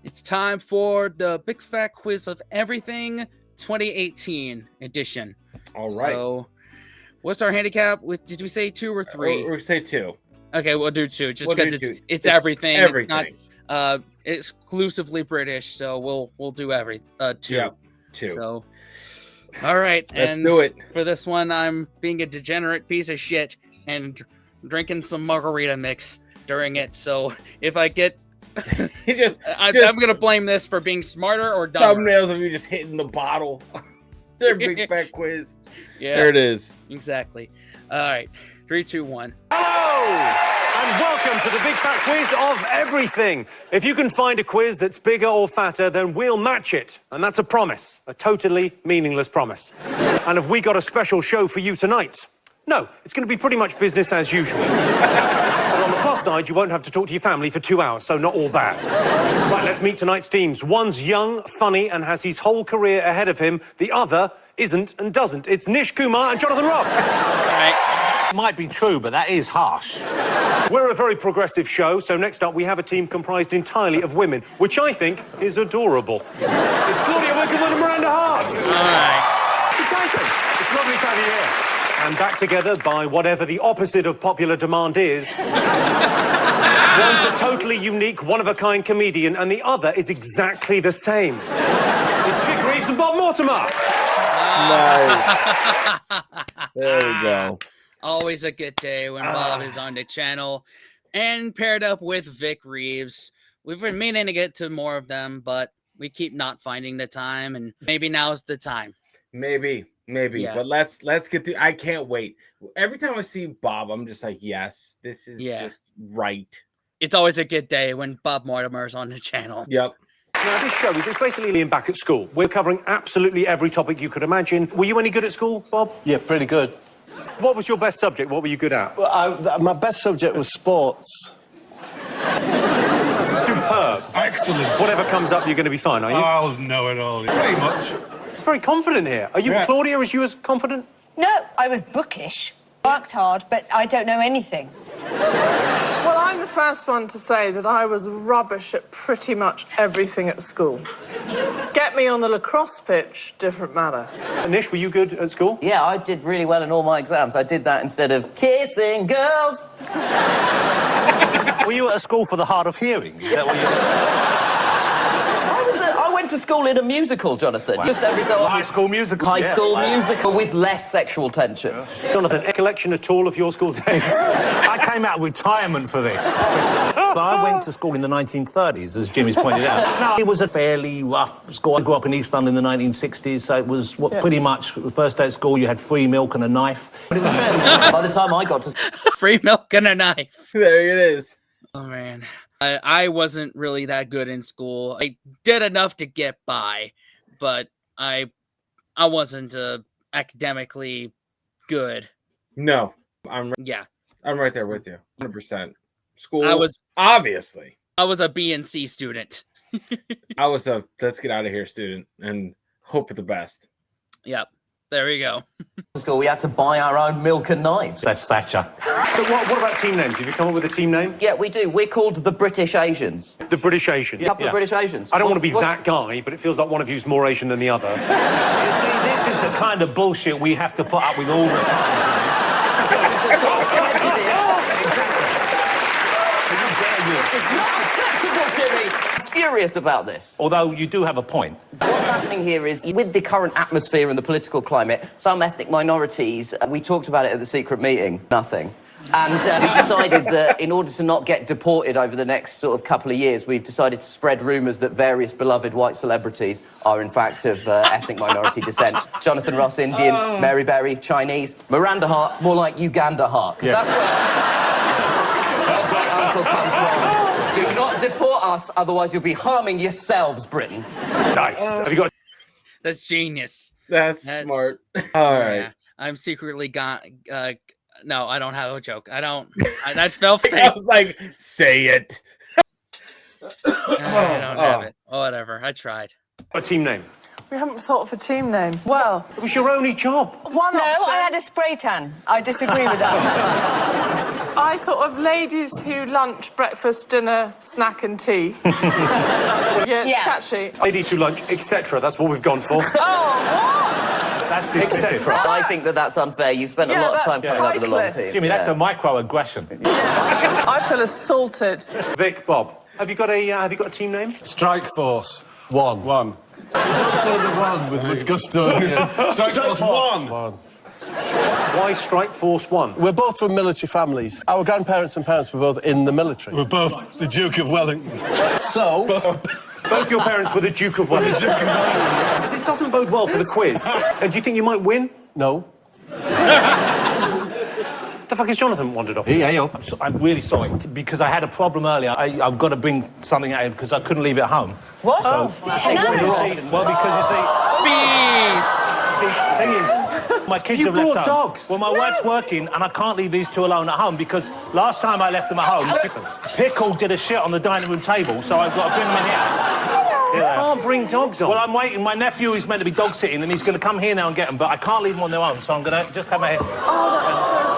It's time for the Big Fat Quiz of Everything 2018 edition. All right. So, what's our handicap? Did we say 2 or 3? We'll say 2. Okay, we'll do 2, just because it's everything. Everything. It's not exclusively British, so we'll do 2. Yeah, 2. So, all right, let's do it. For this one, I'm being a degenerate piece of shit and drinking some margarita mix during it. So if I get, I'm gonna blame this for being smarter or dumber. Thumbnails of you just hitting the bottle. Their Big Fat Quiz. Yeah, there it is. Exactly. All right, 3, 2, 1. Hello, and welcome to the Big Fat Quiz of Everything. If you can find a quiz that's bigger or fatter, then we'll match it. And that's a promise, a totally meaningless promise. And have we got a special show for you tonight? No, it's going to be pretty much business as usual. But on the plus side, you won't have to talk to your family for 2 hours, so not all bad. Right, let's meet tonight's teams. One's young, funny, and has his whole career ahead of him. The other isn't and doesn't. It's Nish Kumar and Jonathan Ross. All right. Might be true, but that is harsh. We're a very progressive show, so next up we have a team comprised entirely of women, which I think is adorable. It's Claudia Wickman and Miranda Hart. All right. It's exciting. It's lovely to have you here. And back together by whatever the opposite of popular demand is. One's a totally unique, one-of-a-kind comedian, and the other is exactly the same. It's Vic Reeves and Bob Mortimer. Nice. There we go. Always a good day when Bob is on the channel and paired up with Vic Reeves. We've been meaning to get to more of them, but we keep not finding the time, and maybe now's the time. Maybe. Yeah. But let's get through. I can't wait. Every time I see Bob, I'm just like, yes, this is just right. It's always a good day when Bob Mortimer is on the channel. Yep. Now, this show is basically Liam back at school. We're covering absolutely every topic you could imagine. Were you any good at school, Bob? Yeah, pretty good. What was your best subject? What were you good at? Well, my best subject was sports. Superb. Excellent. Whatever comes up, you're going to be fine, are you? I'll know it all. Pretty much. Very confident here. Are you, Claudia, is you as confident? No, I was bookish. Worked hard, but I don't know anything. Well, I'm the first one to say that I was rubbish at pretty much everything at school. Get me on the lacrosse pitch, different matter. Nish, were you good at school? Yeah, I did really well in all my exams. I did that instead of kissing girls. Were you at a school for the hard of hearing? Is that what you... I went to school in a musical, Jonathan. Wow. Just every so often. High School Musical. High School Musical with less sexual tension. Jonathan, a collection at all of your school days? I came out of retirement for this. But I went to school in the 1930s, as Jimmy's pointed out. No, it was a fairly rough school. I grew up in East London in the 1960s, so it was pretty much the first day at school you had free milk and a knife. But it was fairly... By the time I got to... Free milk and a knife. There it is. Oh, man. I wasn't really that good in school. I did enough to get by, but I wasn't academically good. No, I'm right there with you, 100%. School. Obviously. I was a B and C student. I was a let's get out of here student and hope for the best. Yep. There we go. School, we had to buy our own milk and knives. That's Thatcher. So what about team names? Have you come up with a team name? Yeah, we do. We're called the British Asians. The British Asians? Yeah, the British Asians. I don't want to be that guy, but it feels like one of you's more Asian than the other. You see, this is the kind of bullshit we have to put up with all the time. This is not acceptable, Jimmy. I'm furious about this. Although you do have a point. What's happening here is, with the current atmosphere and the political climate, some ethnic minorities, we talked about it at the secret meeting, nothing. And we decided that in order to not get deported over the next sort of couple of years, we've decided to spread rumours that various beloved white celebrities are in fact of ethnic minority descent. Jonathan Ross, Indian, Mary Berry, Chinese, Miranda Hart, more like Uganda Hart. Because that's where her great uncle comes from. Do not deport us, otherwise you'll be harming yourselves, Britain. Nice. Have you got... That's genius. That's smart. All right. Yeah. I'm secretly no, I don't have a joke. I don't. That fell fake. I was like, say it. I don't have it. Oh, whatever. I tried. A team name? We haven't thought of a team name. Well, it was your only job. One No, option. I had a spray tan. I disagree with that. I thought of ladies who lunch, breakfast, dinner, snack and tea. Yeah, it's catchy. Ladies who lunch, etc. That's what we've gone for. That's etc. I think that's unfair. You've spent a lot of time coming up with a long team. Jimmy, that's a microaggression. I feel assaulted. Vic, Bob, have you got a team name? Strike Force 1. You don't say the 1 with much gusto. Strike Force 1. Why Strike Force 1? We're both from military families. Our grandparents and parents were both in the military. We're both the Duke of Wellington. So... Both your parents were the Duke of Wellington. This doesn't bode well for the quiz. Do you think you might win? No. The fuck is Jonathan wandered off? I'm really sorry, because I had a problem earlier. I've got to bring something out because I couldn't leave it at home. What? Well, because you see... Beast! See, the thing is, my kids have left brought home. dogs. Well, my wife's working, and I can't leave these two alone at home because last time I left them at home, Pickle did a shit on the dining room table, so I've got to bring them in here. You can't bring dogs on. Well, I'm waiting. My nephew is meant to be dog sitting, and he's going to come here now and get them, but I can't leave them on their own, so I'm going to just have my head. Oh,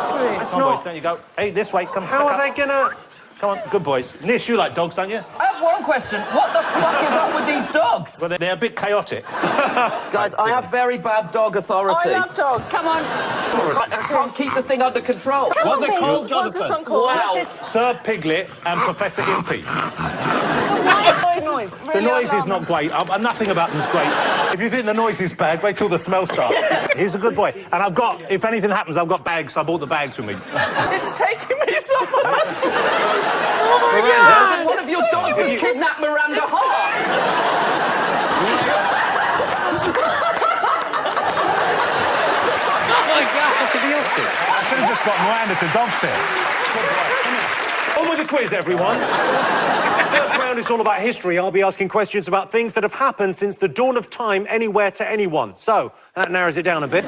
that's so sweet. It's Come on, not... boys, don't you go. Hey, this way, come. How are they gonna... Come on, good boys. Nish, you like dogs, don't you? I have one question. What the fuck is up with these dogs? Well, they're a bit chaotic. Guys, I have very bad dog authority. I love dogs. Come on. I can't keep the thing under control. What are they called, What's this Jonathan? one called? Wow. Sir Piglet and Professor Impey. The noise is not great. Nothing about them's great. If you think the noise is bad, wait till the smell starts. He's a good boy. And I've got, if anything happens, I've got bags. I bought the bags with me. It's taking me so much. One of your dogs has kidnapped Miranda Hart. Oh my God! I should have just got Miranda to dog sit. On with the quiz, everyone. First round is all about history. I'll be asking questions about things that have happened since the dawn of time, anywhere to anyone. So, that narrows it down a bit.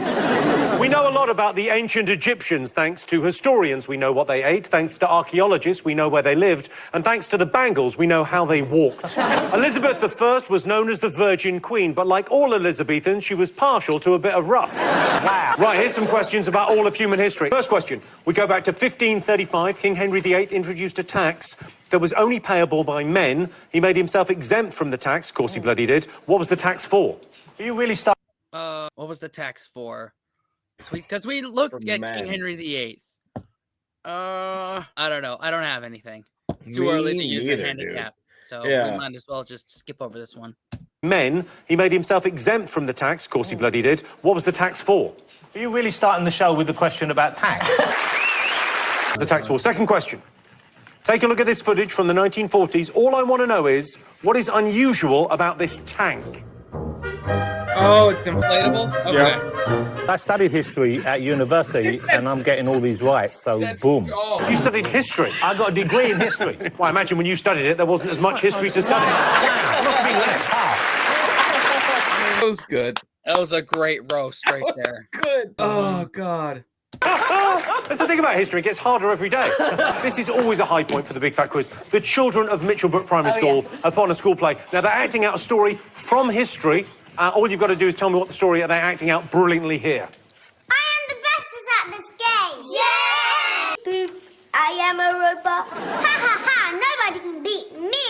We know a lot about the ancient Egyptians, thanks to historians. We know what they ate. Thanks to archaeologists, we know where they lived. And thanks to the Bangles, we know how they walked. Elizabeth I was known as the Virgin Queen, but like all Elizabethans, she was partial to a bit of rough. Wow. Right, here's some questions about all of human history. First question. We go back to 1535. King Henry VIII introduced a tax that was only payable by men. He made himself exempt from the tax. Of course he bloody did. What was the tax for? Are you really starting? What was the tax for? Because we looked at King Henry VIII. I don't know. I don't have anything. It's too early to use a handicap. So we might as well just skip over this one. Men. He made himself exempt from the tax. Of course he bloody did. What was the tax for? Are you really starting the show with the question about tax? What's the tax for? Second question. Take a look at this footage from the 1940s. All I want to know is, what is unusual about this tank? Oh, it's inflatable? Okay. Yeah. I studied history at university, and I'm getting all these right, so boom. You studied history? I got a degree in history. Well, I imagine when you studied it, there wasn't as much history to study. There must have been less. That was good. That was a great roast right there. Good. Oh, God. That's the thing about history, it gets harder every day. This is always a high point for the Big Fat Quiz. The children of Mitchellbrook Primary School upon a school play. Now, they're acting out a story from history. All you've got to do is tell me what the story are they acting out brilliantly here. I am the bestest at this game. Yeah! Boop, I am a robot. Ha ha ha, nobody can beat me.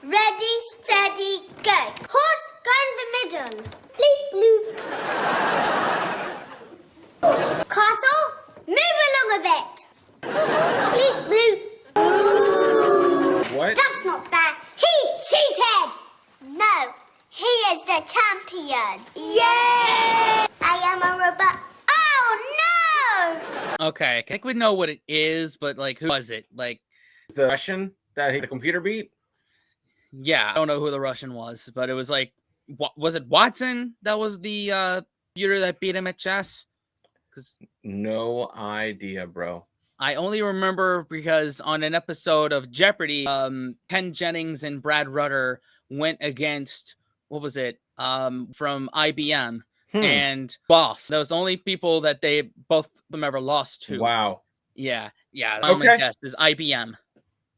Ready, steady, go. Horse, go in the middle. Bleep, bloop. Castle, move along a bit. Bleep, bloop. What? That's not fair. He cheated. No. He is the champion. Yay! I am a robot. Oh, no! Okay, I think we know what it is, but, like, who was it? Like... The Russian that the computer beat? Yeah, I don't know who the Russian was, but it was, like... Was it Watson that was the computer that beat him at chess? No idea, bro. I only remember because on an episode of Jeopardy, Ken Jennings and Brad Rutter went against... What was it? From IBM and Boss. Those only people that they both of them ever lost to. Wow. Yeah. My only guess is IBM.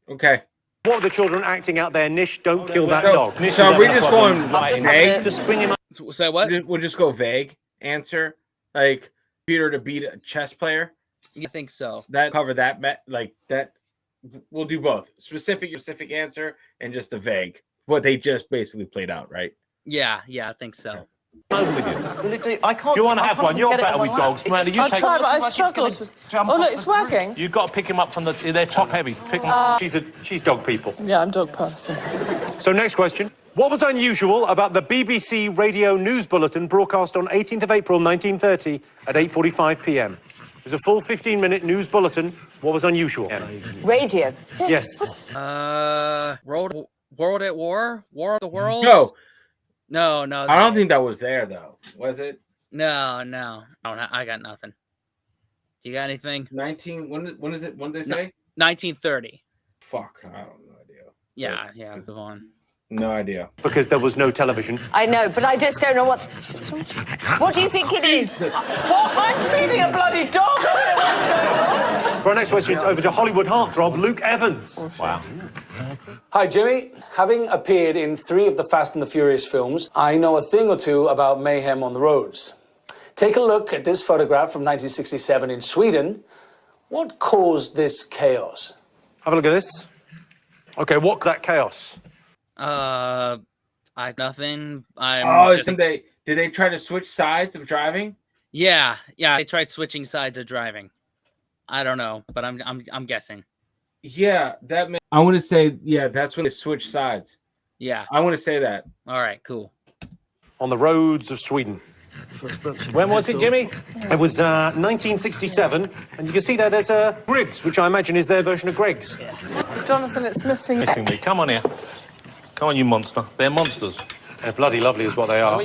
Okay. What are the children acting out there? Nish, don't kill that dog. So are we just going vague? Just bring him up. So what? We'll just go vague answer. Like, computer to beat a chess player? I think so. That cover that like that. We'll do both specific answer and just a vague. What they just basically played out, right? Yeah, I think so. Over with you. I can't. You want to I have can't one? You're get it better on with my lap. dogs, Miranda. You I'll take. try, but I like it's gonna struggle with... jump Oh, off look, the it's ground. working. You've got to pick them up from the. They're top heavy. Pick them up. She's dog people. Yeah, I'm dog person. So next question. What was unusual about the BBC radio news bulletin broadcast on 18th of April 1930 at 8:45 p.m? It was a full 15-minute news bulletin. What was unusual? Radio. Yes. World at War? War of the Worlds? No, No. I don't think that was there though. Was it? No. I got nothing. Do you got anything? 19. When is it? When did they say? 1930. Fuck, I don't have no idea. Yeah. Move on. No idea. Because there was no television. I know, but I just don't know what... What do you think it is? What? I'm feeding a bloody dog. I don't know what's going on. For our next question, it's over to Hollywood heartthrob Luke Evans. Wow. Hi, Jimmy. Having appeared in 3 of the Fast and the Furious films, I know a thing or two about mayhem on the roads. Take a look at this photograph from 1967 in Sweden. What caused this chaos? Have a look at this. Okay, what that chaos? Nothing. Did they try to switch sides of driving? Yeah. They tried switching sides of driving. I don't know, but I'm guessing. Yeah, I want to say that's when they switched sides. Yeah. I want to say that. All right, cool. On the roads of Sweden. When was it, Jimmy? It was 1967, and you can see there's a Griggs, which I imagine is their version of Greggs. Jonathan, it's missing... Missing me. Come on here. Come on, you monster. They're monsters. They're bloody lovely is what they are.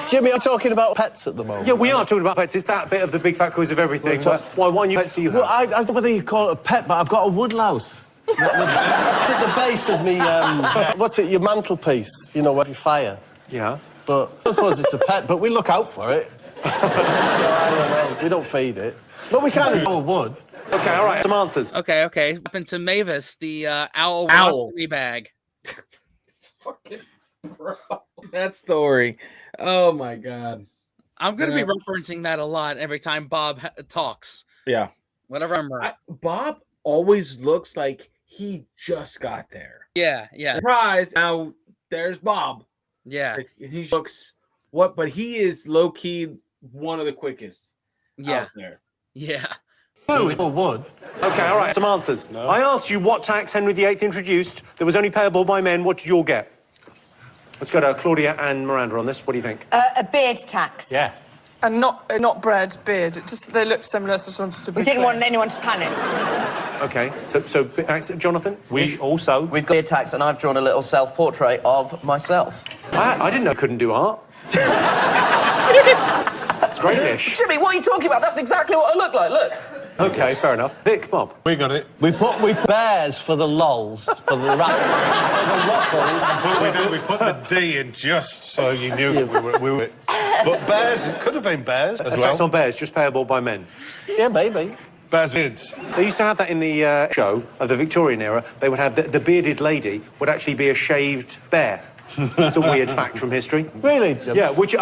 Jimmy, I'm talking about pets at the moment. Yeah, we are talking about pets. It's that bit of the big fat quiz of everything. Why new pets do you have? Well, I don't know whether you call it a pet, but I've got a woodlouse. At the base of me, what's it, your mantelpiece, you know, where you fire. Yeah. But I suppose it's a pet, but we look out for it. I don't know, we don't feed it. No, we can't eat wood. Okay, all right, some answers. Okay. What happened to Mavis, the owl. Bag? It's fucking bro. That story. Oh my god. I'm gonna be referencing that a lot every time Bob talks. Yeah. Whatever. Bob always looks like he just got there. Yeah. Surprise! Now there's Bob. Yeah. He looks but he is low key one of the quickest. Out there. Yeah. Oh, it's all wood. Okay, all right, some answers. No. I asked you what tax Henry VIII introduced that was only payable by men. What did you all get? Let's go to Claudia and Miranda on this. What do you think? A beard tax. Yeah. And not bread, beard. They look similar, so I just wanted to be We didn't clear. want anyone to panic. Okay, so Jonathan? We've got a tax, and I've drawn a little self-portrait of myself. I didn't know you couldn't do art. That's great-ish. Jimmy, what are you talking about? That's exactly what I look like, look. Okay, fair enough. Vic, Bob? We got it. We put bears for the lols, for the ruffles. We put the D in just so you knew we were. But bears, it could have been bears as A well. tax on bears, just payable by men. Yeah, maybe. Bears kids. They used to have that in the show of the Victorian era. They would have the bearded lady would actually be a shaved bear. It's a weird fact from history. Really? Yeah, which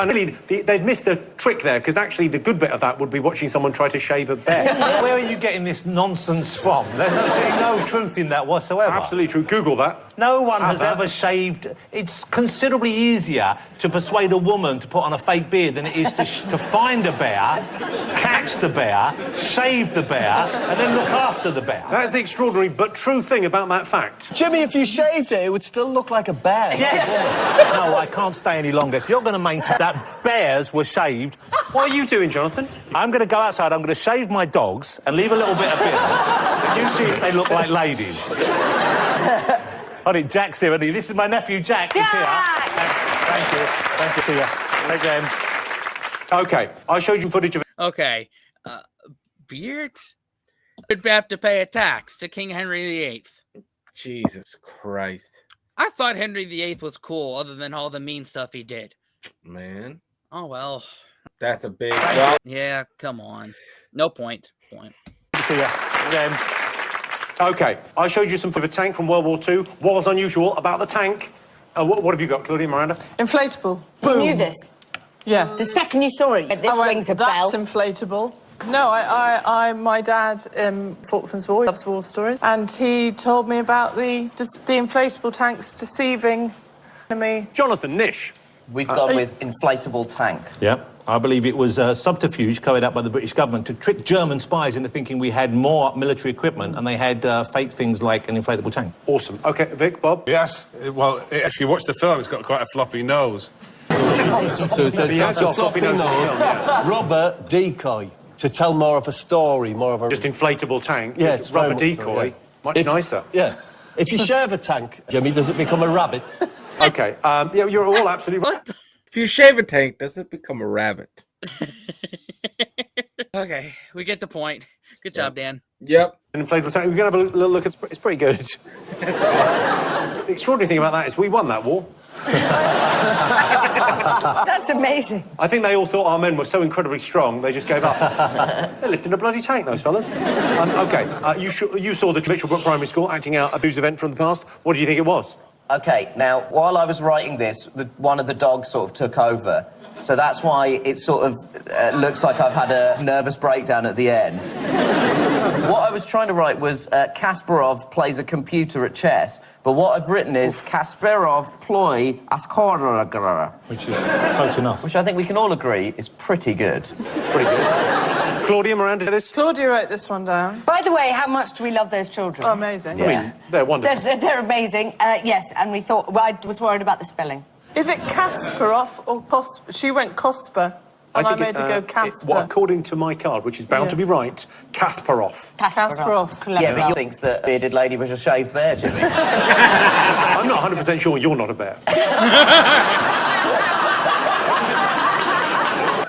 they've missed a trick there, because actually the good bit of that would be watching someone try to shave a bear. Where are you getting this nonsense from? There's absolutely no truth in that whatsoever. Absolutely true. Google that. No one has ever shaved. It's considerably easier to persuade a woman to put on a fake beard than it is to find a bear, catch the bear, shave the bear, and then look after the bear. That's the extraordinary but true thing about that fact. Jimmy, if you shaved it, it would still look like a bear. Yes! No, I can't stay any longer. If you're going to maintain that bears were shaved... What are you doing, Jonathan? I'm going to go outside, I'm going to shave my dogs and leave a little bit of beard, and you see if they look like ladies. Honey, Jack's here, honey. This is my nephew, Jack. He's here. Thank you. Thank you. See you. Again. Okay, I showed you footage of it. Okay. Beards would have to pay a tax to King Henry VIII. Jesus Christ. I thought Henry VIII was cool, other than all the mean stuff he did. Man. Oh, well. That's a big... Yeah, come on. No point. See you. Again. Okay, I showed you some of a tank from World War II. What was unusual about the tank? What have you got, Claudia, Miranda? Inflatable. You knew this? Yeah. The second you saw it, this rings a bell. That's inflatable. No, my dad in Falklands War loves war stories, and he told me about the inflatable tanks deceiving me. Jonathan, Nish. We've gone with inflatable tank. Yeah, I believe it was a subterfuge carried out by the British government to trick German spies into thinking we had more military equipment, and they had fake things like an inflatable tank. Awesome. OK, Vic, Bob? Yes. Well, if you watch the film, it's got quite a floppy nose. So it says it's got a floppy nose, rubber decoy, to tell more of a story, more of a... Just inflatable tank? Yes, rubber decoy? Much nicer. Yeah. If you shave a tank, Jimmy, does it become a rabbit? OK, yeah, you're all absolutely right. If you shave a tank, does it become a rabbit? Okay, we get the point. Good job, Dan. Yep. An inflatable tank. We're going to have a little look. It's pretty good. The extraordinary thing about that is we won that war. That's amazing. I think they all thought our men were so incredibly strong, they just gave up. They're lifting a bloody tank, those fellas. OK, you saw the Mitchellbrook Primary School acting out a booze event from the past. What do you think it was? OK, now, while I was writing this, one of the dogs sort of took over. So that's why it sort of looks like I've had a nervous breakdown at the end. What I was trying to write was Kasparov plays a computer at chess, but what I've written is Kasparov ploy as corner, Which is close enough. which I think we can all agree is pretty good. Pretty good. Claudia, Miranda, this? Claudia wrote this one down. By the way, how much do we love those children? Oh, amazing. Yeah. I mean, they're wonderful. They're amazing. Yes, and we thought... Well, I was worried about the spelling. Is it Kasparov or Cosper? She went Cosper, and I made her go Casper. According to my card, which is bound to be right, Kasparov. Kasparov. Clever. Yeah, but you think that bearded lady was a shaved bear, Jimmy? I'm not 100% sure you're not a bear.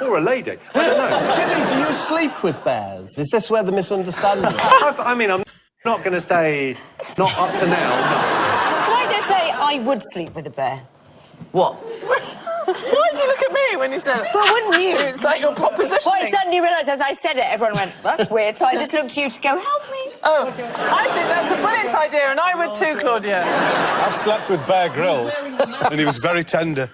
Or a lady. I don't know. Jimmy, do you sleep with bears? Is this where the misunderstanding is? I mean, I'm not going to say not up to now, no. Can I just say I would sleep with a bear? What? Why did you look at me when you said it? Well, wouldn't you? It's like your proposition. Well, I suddenly realised as I said it, everyone went, that's weird, so I just looked to you to go, help me. Oh, I think that's a brilliant idea, and I would too, Claudia. I've slept with Bear Grylls, and he was very tender.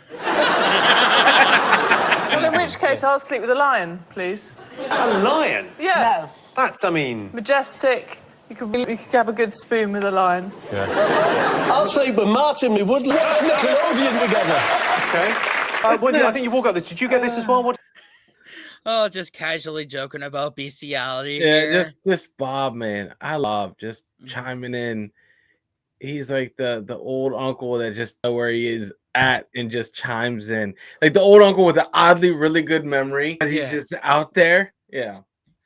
Well, in which case, I'll sleep with a lion, please. A lion? Yeah. No. That's, I mean... Majestic. We could have a good spoon with a lion. I'll sleep with Martin. We would watch Nickelodeon together. OK. I think you all got this. Did you get this as well? What? Oh, just casually joking about bestiality. Yeah, here. just Bob, man. I love just chiming in. He's like the old uncle that just know where he is at and just chimes in. Like the old uncle with the oddly really good memory. And he's just out there. Yeah.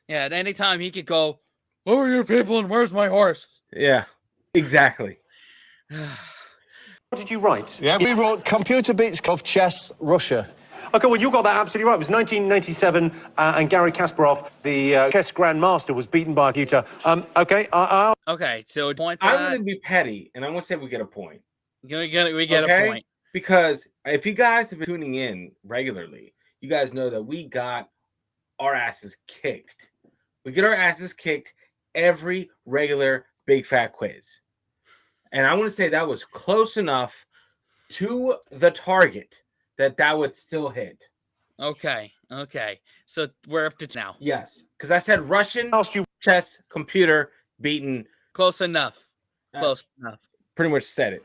Yeah, at any time he could go, "Who are you people and where's my horse?" Yeah, exactly. What did you write? Yeah, We wrote Computer Beats of Chess, Russia. OK, well, you got that absolutely right. It was 1997, and Garry Kasparov, the chess grandmaster, was beaten by a computer. OK, Okay, so point for I'm that. going to be petty, and I'm going to say we get a point. We get a point. Because if you guys have been tuning in regularly, you guys know that we got our asses kicked. We get our asses kicked every regular Big Fat Quiz. And I want to say that was close enough to the target that would still hit. Okay. So we're up to now. Yes, because I said Russian asked you chess computer beaten. Close enough. Close enough. Pretty much said it.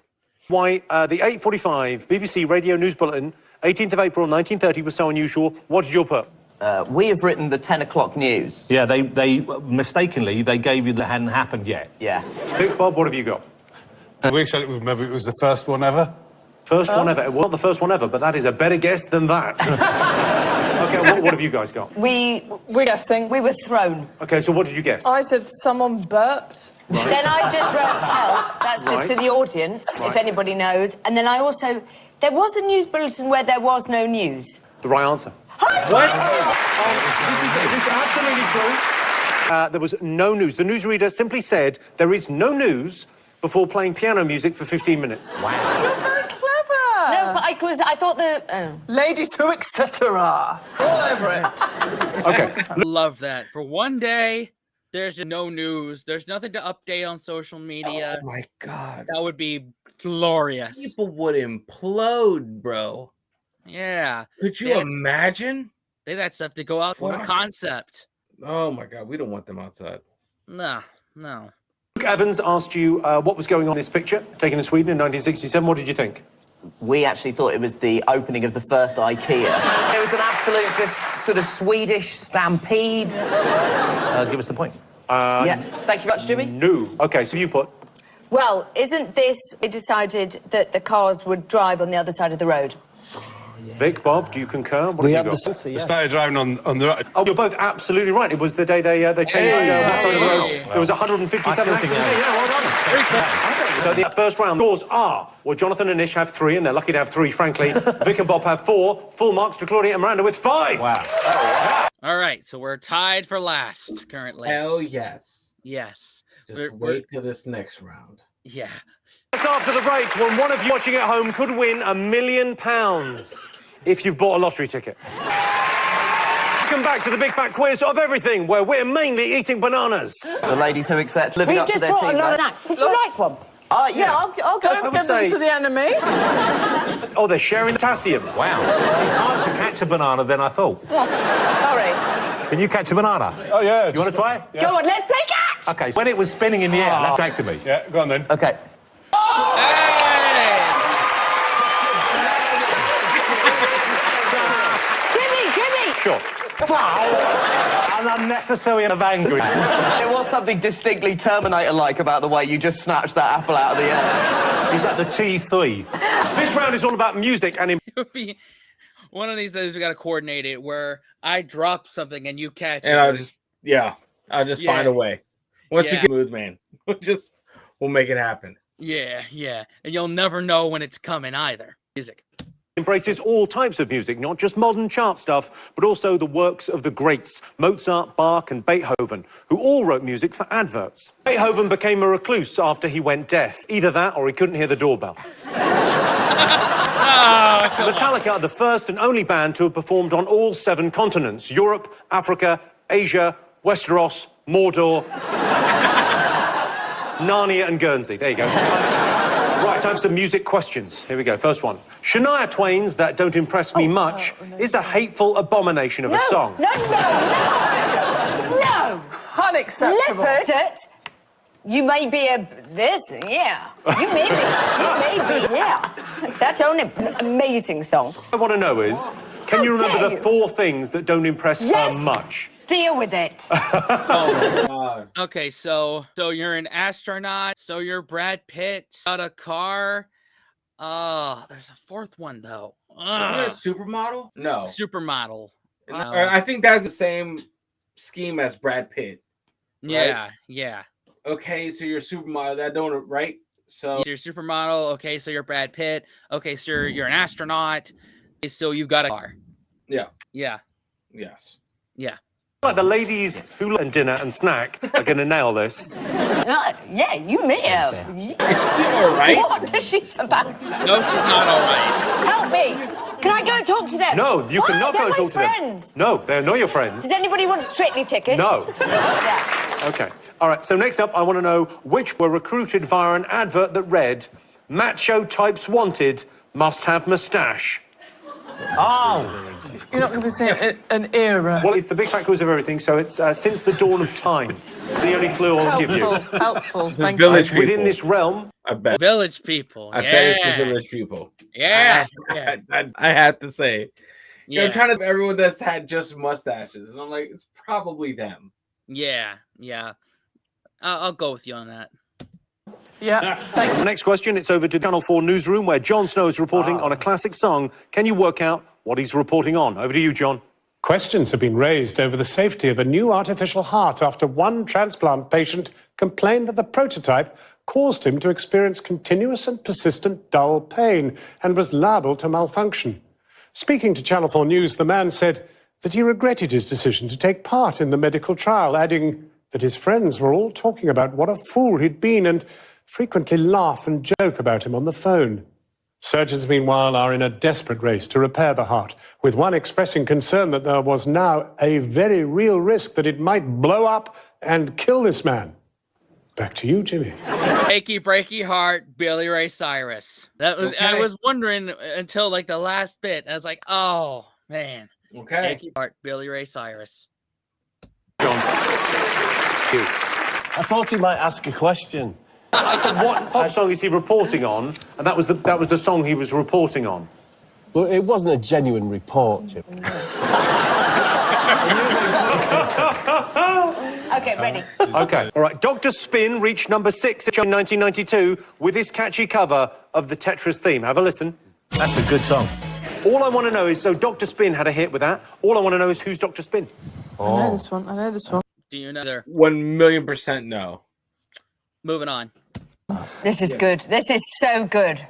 why the 8:45 BBC Radio News Bulletin, 18th of April 1930, was so unusual. What did you put? We have written the 10 o'clock news. Yeah, they mistakenly, they gave you that hadn't happened yet. Yeah. Bob, what have you got? We said maybe it was the first one ever. First one ever. Well, not the first one ever, but that is a better guess than that. OK, what have you guys got? We're guessing. We were thrown. OK, so what did you guess? I said someone burped. Right. Then I just wrote help. That's just to the audience, if anybody knows. And then I also... There was a news bulletin where there was no news. The right answer. What? This is absolutely true. There was no news. The newsreader simply said, there is no news, before playing piano music for 15 minutes. You're very clever. No, but I thought the... Ladies who, etc. All over it. OK. Love that. For one day, there's no news. There's nothing to update on social media. Oh my God. That would be glorious. People would implode, bro. Yeah. Could you imagine? They had stuff to go out for a concept. Oh my God, we don't want them outside. No. Luke Evans asked you what was going on in this picture, taken in Sweden in 1967. What did you think? We actually thought it was the opening of the first IKEA. It was an absolute just sort of Swedish stampede. Give us the point. Yeah. Thank you very much, Jimmy. No. Okay, so you put... Well, isn't this... It decided that the cars would drive on the other side of the road? Vic, Bob, do you concur? What We have have you the got? sensor, They yeah. started driving on the right. Oh, you're both absolutely right. It was the day they changed what side of the road. There was 157 accidents. Yeah, well done. So the first round scores are, well, Jonathan and Ish have 3, and they're lucky to have 3, frankly. Vic and Bob have 4. Full marks to Claudia and Miranda with 5. Wow. All right, so we're tied for last currently. Hell yes. Yes. Just wait till this next round. Yeah. Just after the break, when one of you watching at home could win £1 million if you've bought a lottery ticket. Welcome back to the Big Fat Quiz of Everything, where we're mainly eating bananas. The ladies who accept living We've up to just their brought a team. lot of snacks. Would you like one? Yeah, I'll go Don't for give them to the enemy. Oh, they're sharing potassium. Wow. It's harder to catch a banana than I thought. Sorry. Can you catch a banana? Oh, yeah. You want to try? Yeah. Go on, let's play catch! Okay, when it was spinning in the air, that's back to me. Yeah, go on then. Okay. Jimmy! Sure. Foul! An unnecessary and of angry. There was something distinctly Terminator-like about the way you just snatched that apple out of the air. Is that the T3? This round is all about music and... It would be one of these days we gotta coordinate it where I drop something and you catch And it. I'll just find a way. Once we Yeah. get smooth, man, we'll make it happen. Yeah. And you'll never know when it's coming either. Music. embraces all types of music, not just modern chart stuff, but also the works of the greats, Mozart, Bach and Beethoven, who all wrote music for adverts. Beethoven became a recluse after he went deaf. Either that or he couldn't hear the doorbell. Metallica are the first and only band to have performed on all 7 continents: Europe, Africa, Asia, Westeros, Mordor, Narnia and Guernsey. There you go. Right, time for some music questions. Here we go. First one. Shania Twain's That Don't Impress Me Much is a hateful abomination of a song. No! Unacceptable. Leopard, you may be a this, yeah. You may be, yeah. That amazing song. What I want to know is, can you remember the 4 things that don't impress Yes. her much? Deal with it. Okay, so you're an astronaut. So you're Brad Pitt. Got a car. There's a 4th one though. Isn't it a supermodel? No. Supermodel. I think that's the same scheme as Brad Pitt. Yeah, yeah. Okay, so you're a supermodel. That don't right. So You're a supermodel. Okay, so you're Brad Pitt. Okay, so you're an astronaut. Okay, so you've got a car. yeah, Yeah, yes. yeah. Like the ladies who and dinner and snack are going to nail this. Yeah, you may have. All right. What is she about? No, she's not all right. Help me. Can I go and talk to them? No, you Why? cannot They're go and my talk to friends. them. No, they're not your friends. Does anybody want Strictly tickets? No. Yeah. Okay. All right, so next up, I want to know which were recruited via an advert that read, "Macho types wanted, must have moustache." Oh! You're not going to be saying an era. Well, it's the Big Fat Quiz of Everything, so it's since the dawn of time. The only clue I'll give you. Helpful. Thank village you. Within people. this realm, I bet. Village people. I yeah. bet it's the village people. Yeah. Yeah. I have to say. You know, Yeah. I'm trying to everyone that's had just mustaches, and I'm like, it's probably them. Yeah. Yeah. I'll go with you on that. Yeah. Thank you. next question, it's over to Channel 4 Newsroom, where Jon Snow is reporting on a classic song. Can you work out what he's reporting on? Over to you, John. Questions have been raised over the safety of a new artificial heart after one transplant patient complained that the prototype caused him to experience continuous and persistent dull pain and was liable to malfunction. Speaking to Channel 4 News, the man said that he regretted his decision to take part in the medical trial, adding that his friends were all talking about what a fool he'd been and frequently laugh and joke about him on the phone. Surgeons, meanwhile, are in a desperate race to repair the heart, with one expressing concern that there was now a very real risk that it might blow up and kill this man. Back to you, Jimmy. Achy breaky heart, Billy Ray Cyrus. That was I Okay. was wondering until like the last bit. I was like, oh man. Okay. Achy heart, Billy Ray Cyrus. on. You. I thought he might ask a question. I said, what pop song is he reporting on? And that was the song he was reporting on. Well, it wasn't a genuine report, Jim. OK, ready. OK. All right. Dr. Spin reached number 6 in 1992 with this catchy cover of the Tetris theme. Have a listen. That's a good song. All I want to know is, so Dr. Spin had a hit with that. All I want to know is who's Dr. Spin? I know this one. I know this one. Do you know there? 1,000,000% no. Moving on. This is good. This is so good.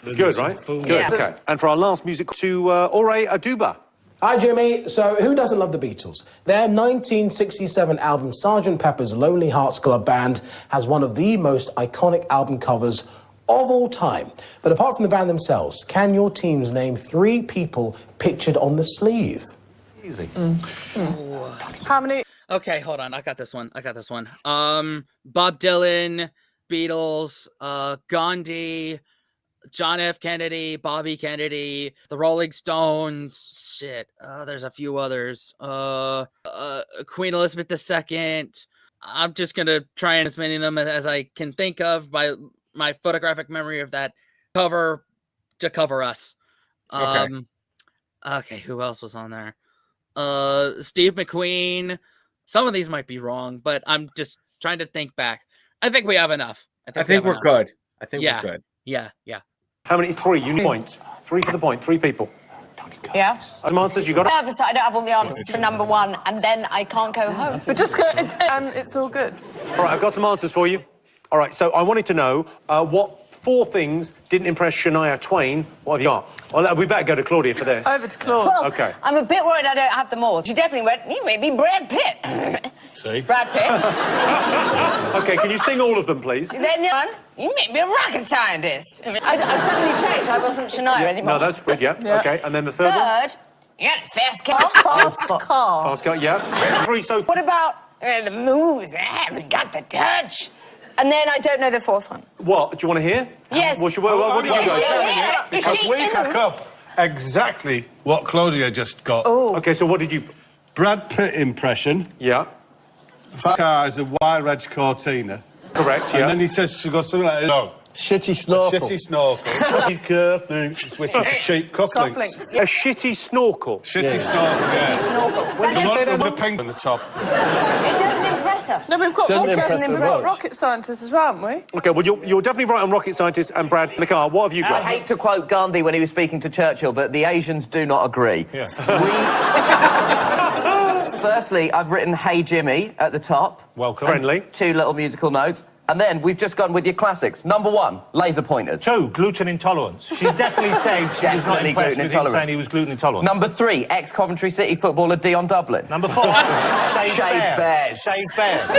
It's good, right? Good. Yeah. OK. And for our last music to Ore Aduba. Hi, Jimmy. So, who doesn't love the Beatles? Their 1967 album, Sgt. Pepper's Lonely Hearts Club Band, has one of the most iconic album covers of all time. But apart from the band themselves, can your teams name 3 people pictured on the sleeve? Easy. How many? Okay, hold on. I got this one. Bob Dylan, Beatles, Gandhi, John F. Kennedy, Bobby Kennedy, the Rolling Stones. Shit. There's a few others. Queen Elizabeth II. I'm just gonna try and as many of them as I can think of by my photographic memory of that cover to cover us. Okay, who else was on there? Steve McQueen. Some of these might be wrong, but I'm just trying to think back. I think we have enough. I think we're good. I think Yeah. we're good. Yeah. How many? 3. You need point. 3 for the point. 3 people. Yeah? Some answers, you got it? Nervous that I don't have all the answers for number 1, and then I can't go home. But just go, and it's all good. All right, I've got some answers for you. All right, so I wanted to know what 4 things didn't impress Shania Twain. What have you got? Well, we better go to Claudia for this. Over to Claude. Well, Okay. I'm a bit worried I don't have them all. She definitely went, you may be Brad Pitt. See? Brad Pitt. Okay, can you sing all of them, please? Then you may be a rocket scientist. I suddenly changed. I wasn't Shania anymore. No, that's good, yeah. Okay, and then the third one? Third, you got a fast car. Fast car. Fast car, yeah. 3 so far. What about the moves? I haven't got the touch. And then I don't know the 4th one. What? Do you want to hear? Yes. What did you guys? Because we pick up exactly what Claudia just got. Oh. Okay, so what did you... Brad Pitt impression. Yeah. Fast car is a Y-Reg Cortina. Correct, yeah. And then he says she goes something like, no. Shitty snorkel. Shitty snorkel. Which is cheap cufflinks. A shitty snorkel. Shitty snorkel, yeah. Snorkel. The That one doesn't, with the pink on the top. it doesn't impress her. No, but we've got Doesn't impress her much. rocket scientists as well, haven't we? Okay, well, you're definitely right on rocket scientist and Brad in the car. What have you I got? hate to quote Gandhi when he was speaking to Churchill, but the Asians do not agree. Yeah. Firstly, I've written "Hey Jimmy" at the top. Welcome. Friendly. 2 little musical notes. And then we've just gone with your classics. Number 1, laser pointers. 2, gluten intolerance. She definitely said she was not Definitely impressed gluten with him intolerance. saying he was gluten intolerant. Number 3, ex-Coventry City footballer Dion Dublin. Number 4, shaved bears. Shaved bear. I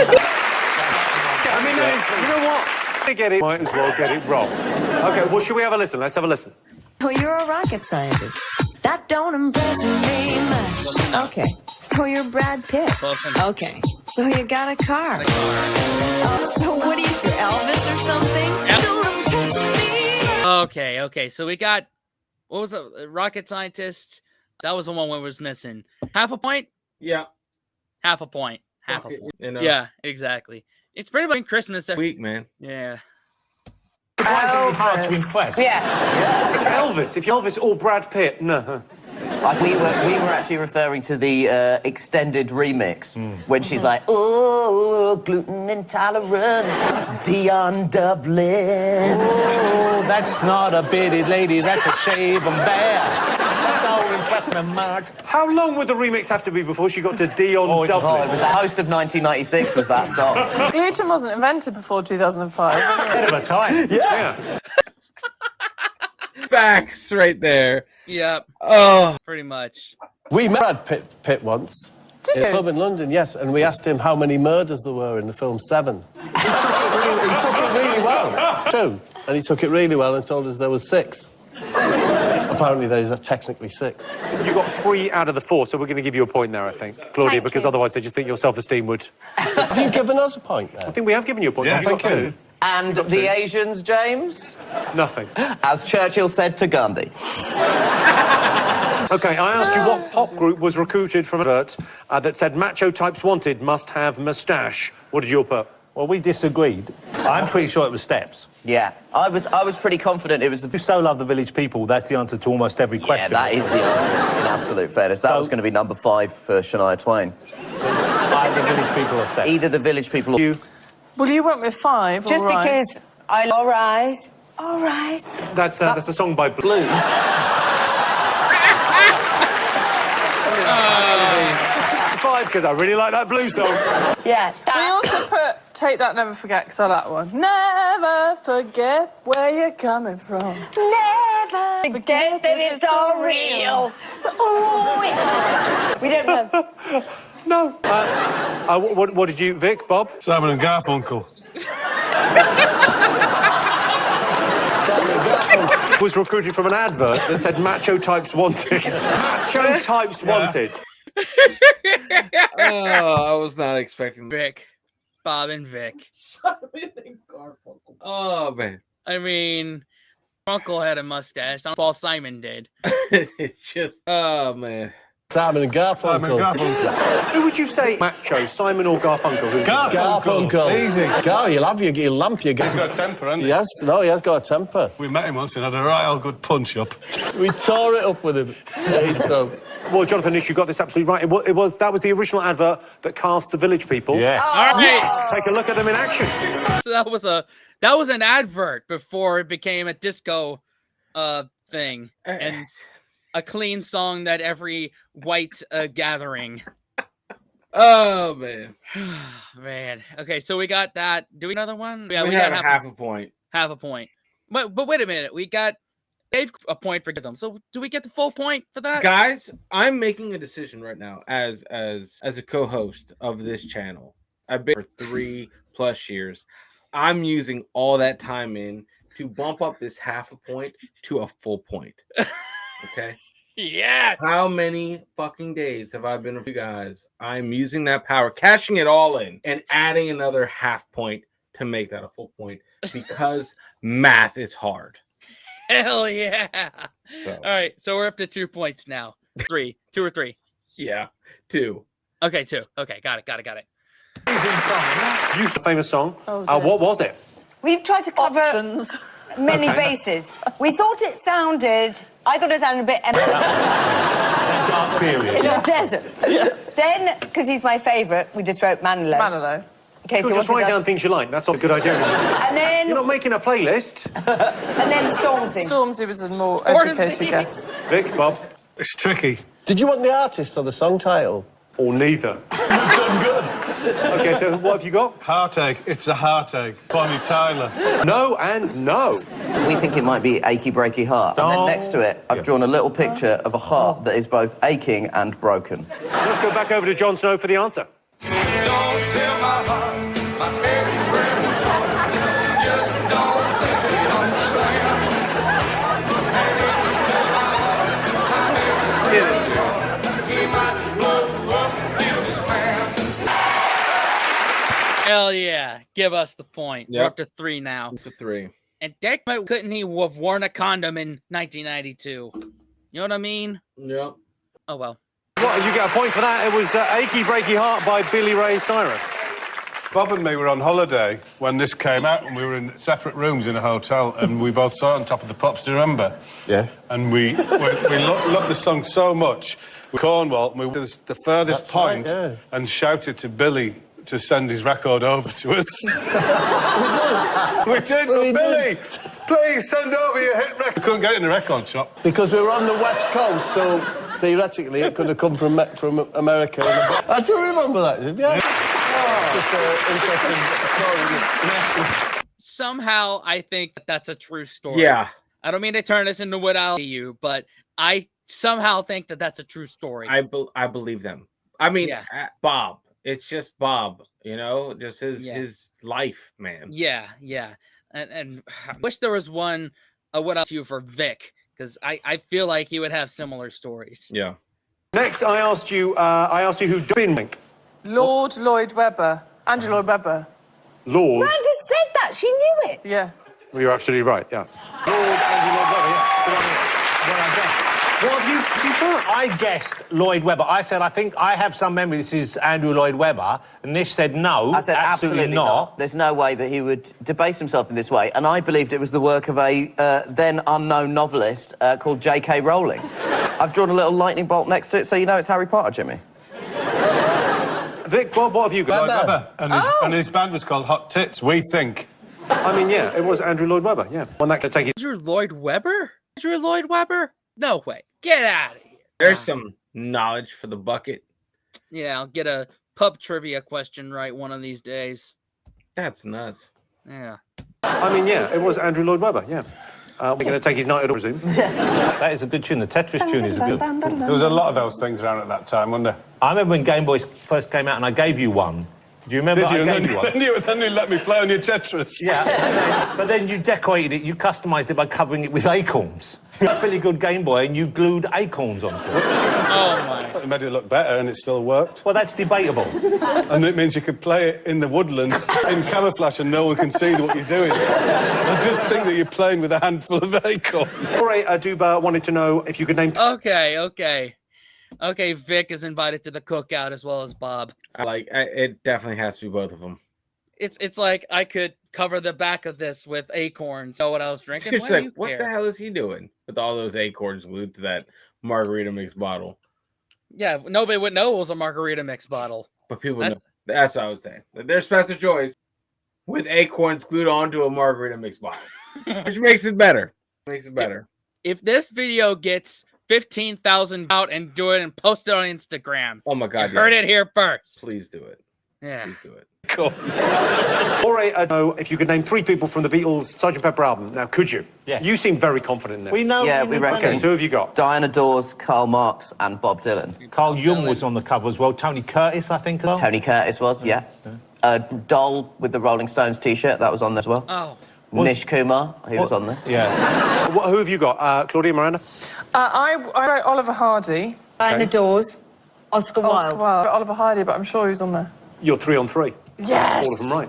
mean, you know what? I get it. Might as well get it wrong. Okay, well, should we have a listen? Let's have a listen. Oh, you're a rocket scientist. That don't impress me much. Okay, so you're Brad Pitt. Okay, so you got a car. So what do you do, Elvis or something? Don't impress me. Okay. So we got, what was it? Rocket scientist. That was the one we was missing. Half a point? Yeah. Half a point. Half a point. You know, Yeah, exactly. It's pretty much Christmas every week, man. Yeah. Hard to impress. Yeah. It's Elvis. If you're Elvis or Brad Pitt, no. We were actually referring to the extended remix when she's like, oh, gluten intolerance, Dion Dublin. Oh, that's not a bearded lady, that's a shaven bear. That don't impress me much. How long would the remix have to be before she got to Dion Dublin? Oh, it was the host of 1996 was that song. Gluten wasn't invented before 2005. Bit of a time. Yeah. Facts right there. Yep. Oh, Pretty much. We met Brad Pitt once. Did in a you? club in London, yes, and we asked him how many murders there were in the film Seven. He took it really well. 2. And he took it really well and told us there was 6. Apparently there's technically 6. You got 3 out of the 4, so we're going to give you a point there, I think, Claudia, Thank because you. otherwise they just think your self-esteem would... Have you given us a point there? I think we have given you a point. Yes. Thank you. And the Asians, James? Nothing. As Churchill said to Gandhi. OK, I asked you what pop group was recruited from an advert that said macho types wanted must have moustache. What did you all put? Well, we disagreed. I'm pretty sure it was Steps. Yeah, I was pretty confident it was the... You so love the Village People, that's the answer to almost every question. Yeah, that is the answer, in absolute fairness. That was going to be number 5 for Shania Twain. Either Village People or Steps. Either the Village People or... You. Well, you went with 5. Just all right. because I... All rise. All rise. That's a song by Blue. 5, because I really like that Blue song. Yeah. We also put Take That, Never Forget, because I like that one. Never forget where you're coming from. Never forget that it's all real. Ooh, we don't know. No. What did you, Vic, Bob? Simon and Garfunkel. Was recruited from an advert that said macho types wanted. Macho types wanted. Oh, I was not expecting that. Vic. Bob and Vic. Simon and Garfunkel. Oh, man. I mean, Uncle had a mustache. Paul Simon did. It's just... Oh, man. Simon and Garfunkel. Simon and Garfunkel. Who would you say macho, Simon or Garfunkel? Who would you say? Garfunkel. Easy. Gar, you'll lamp you. He's got a temper, hasn't he? Yes, no, he has got a temper. We met him once and had a right old good punch-up. We tore it up with him. So. Well, Jonathan Nish, you got this absolutely right. That was the original advert that cast the Village People. Yes. All right. Yes. Take a look at them in action. So that was an advert before it became a disco thing and a clean song that every white gathering. Oh, man. Man. Okay, so we got that. Do we another one? Yeah, we got have half a point. Half a point. But wait a minute. We got Dave a point for them. So do we get the full point for that? Guys, I'm making a decision right now as a co-host of this channel. I've been for 3+ years. I'm using all that time in to bump up this half a point to a full point. Okay? Yeah. How many fucking days have I been with you guys? I'm using that power, cashing it all in, and adding another half point to make that a full point because math is hard. Hell yeah. So. All right, so we're up to 2 points now. 3. 2 or 3? Yeah, 2. Okay, 2. Okay, got it. You said a famous song. Oh, what was it? We've tried to cover many bases. I thought it sounded a bit Dark period. in a desert. Then, because he's my favourite, we just wrote Manilow. Manilow. Okay, Sure, so just write down things you like. That's not a good idea. And then... You're not making a playlist. And then Stormzy. Stormzy was a more educated guess. Vic, Bob. It's tricky. Did you want the artist or the song title? Or neither. You've done good. OK, so what have you got? Heartache. It's a heartache. Bonnie Tyler. No and no. We think it might be Achy Breaky Heart. And then next to it, I've drawn a little picture of a heart that is both aching and broken. Let's go back over to Jon Snow for the answer. Hell yeah. Give us the point. Yep. We're up to 3 now. Up to 3. And Dick, couldn't he have worn a condom in 1992? You know what I mean? Yep. Oh, well. Well, you get a point for that. It was Achy Breaky Heart by Billy Ray Cyrus. Bob and me were on holiday when this came out, and we were in separate rooms in a hotel, and we both saw it on Top of the Pops. Do you remember? Yeah. And we loved the song so much. Cornwall, we went to the furthest point and shouted to Billy to send his record over to us. We did, but Billy, please send over your hit record. We couldn't get it in the record shop. Because we were on the West Coast, so theoretically it could have come from America. I do remember that, did you? Just an interesting story. Somehow, I think that's a true story. Yeah. I don't mean to turn this into what I'll you, but I somehow think that that's a true story. I believe them. I mean, Bob. It's just Bob, you know, just his life, man. Yeah. And I wish there was one what else you for Vic, because I feel like he would have similar stories. Yeah. Next, I asked you who been Wink. Lord Lloyd Webber. Andrew Lloyd Webber. Lord. Miranda said that. She knew it. Yeah. Well, you're absolutely right, yeah. Lord Andrew Lloyd Webber, yeah. What have you put? I guessed Lloyd Webber. I said, I think I have some memory this is Andrew Lloyd Webber, and Nish said no, I said absolutely not. There's no way that he would debase himself in this way, and I believed it was the work of a then unknown novelist called J.K. Rowling. I've drawn a little lightning bolt next to it, so you know it's Harry Potter, Jimmy. Vic, what have you got? Lloyd Webber. And his band was called Hot Tits, we think. I mean, yeah, it was Andrew Lloyd Webber, yeah. One that could take his... Andrew Lloyd Webber? Andrew Lloyd Webber? No way. Get out of here. There's some knowledge for the bucket. Yeah, I'll get a pub trivia question right one of these days. That's nuts. Yeah. I mean, yeah, it was Andrew Lloyd Webber, yeah. We're going to take his night, I presume. That is a good tune. The Tetris tune is good. There was a lot of those things around at that time, wasn't there? I remember when Game Boys first came out and I gave you one. Do you remember? Did you? I gave you one. Then you let me play on your Tetris. Yeah, but then you decorated it, you customised it by covering it with acorns. A fairly good Game Boy and you glued acorns onto it. Oh, my. It made it look better and it still worked. Well, that's debatable. And it means you could play it in the woodland in camouflage and no one can see what you're doing. I just think that you're playing with a handful of acorns. Jorge Duba wanted to know if you could name... Okay, Vic is invited to the cookout as well as Bob. It definitely has to be both of them. It's like I could cover the back of this with acorns. Know what I was drinking? It's like, what the hell is he doing with all those acorns glued to that margarita mix bottle? Yeah, nobody would know it was a margarita mix bottle. But people know. That's what I would say. There's Spencer Joyce with acorns glued onto a margarita mix bottle, which makes it better. If this video gets 15,000 out and do it and post it on Instagram. Oh my God! You heard it here first. Please do it. Yeah. Please do it. Cool. Jorge, I know if you could name 3 people from the Beatles' Sgt. Pepper album. Now, could you? Yeah. You seem very confident in this. We know. Yeah, we reckon. Okay, so who have you got? Diana Dawes, Karl Marx, and Bob Dylan. Carl Jung was on the cover as well. Tony Curtis, I think. Tony Curtis was, yeah. Doll with the Rolling Stones T-shirt, that was on there as well. Oh. Nish Kumar, he was on there. Yeah. Who have you got? Claudia, Miranda? I wrote Oliver Hardy. Diana Dawes. Oscar Wilde. Oliver Hardy, but I'm sure he was on there. You're 3 on 3. Yes. All of them right.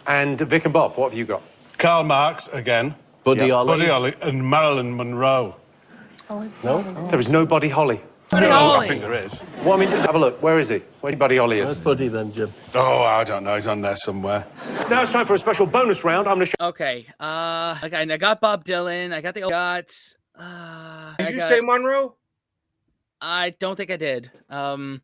And Vic and Bob, what have you got? Karl Marx again. Buddy Holly. And Marilyn Monroe. No? There is no Buddy Holly. I think there is. Well, I mean, have a look. Where is he? Where Buddy Holly is? That's Buddy then, Jim. Oh, I don't know. He's on there somewhere. Now it's time for a special bonus round. I'm going to show... Okay. I got Bob Dylan. I got the... Did you say Monroe? I don't think I did. You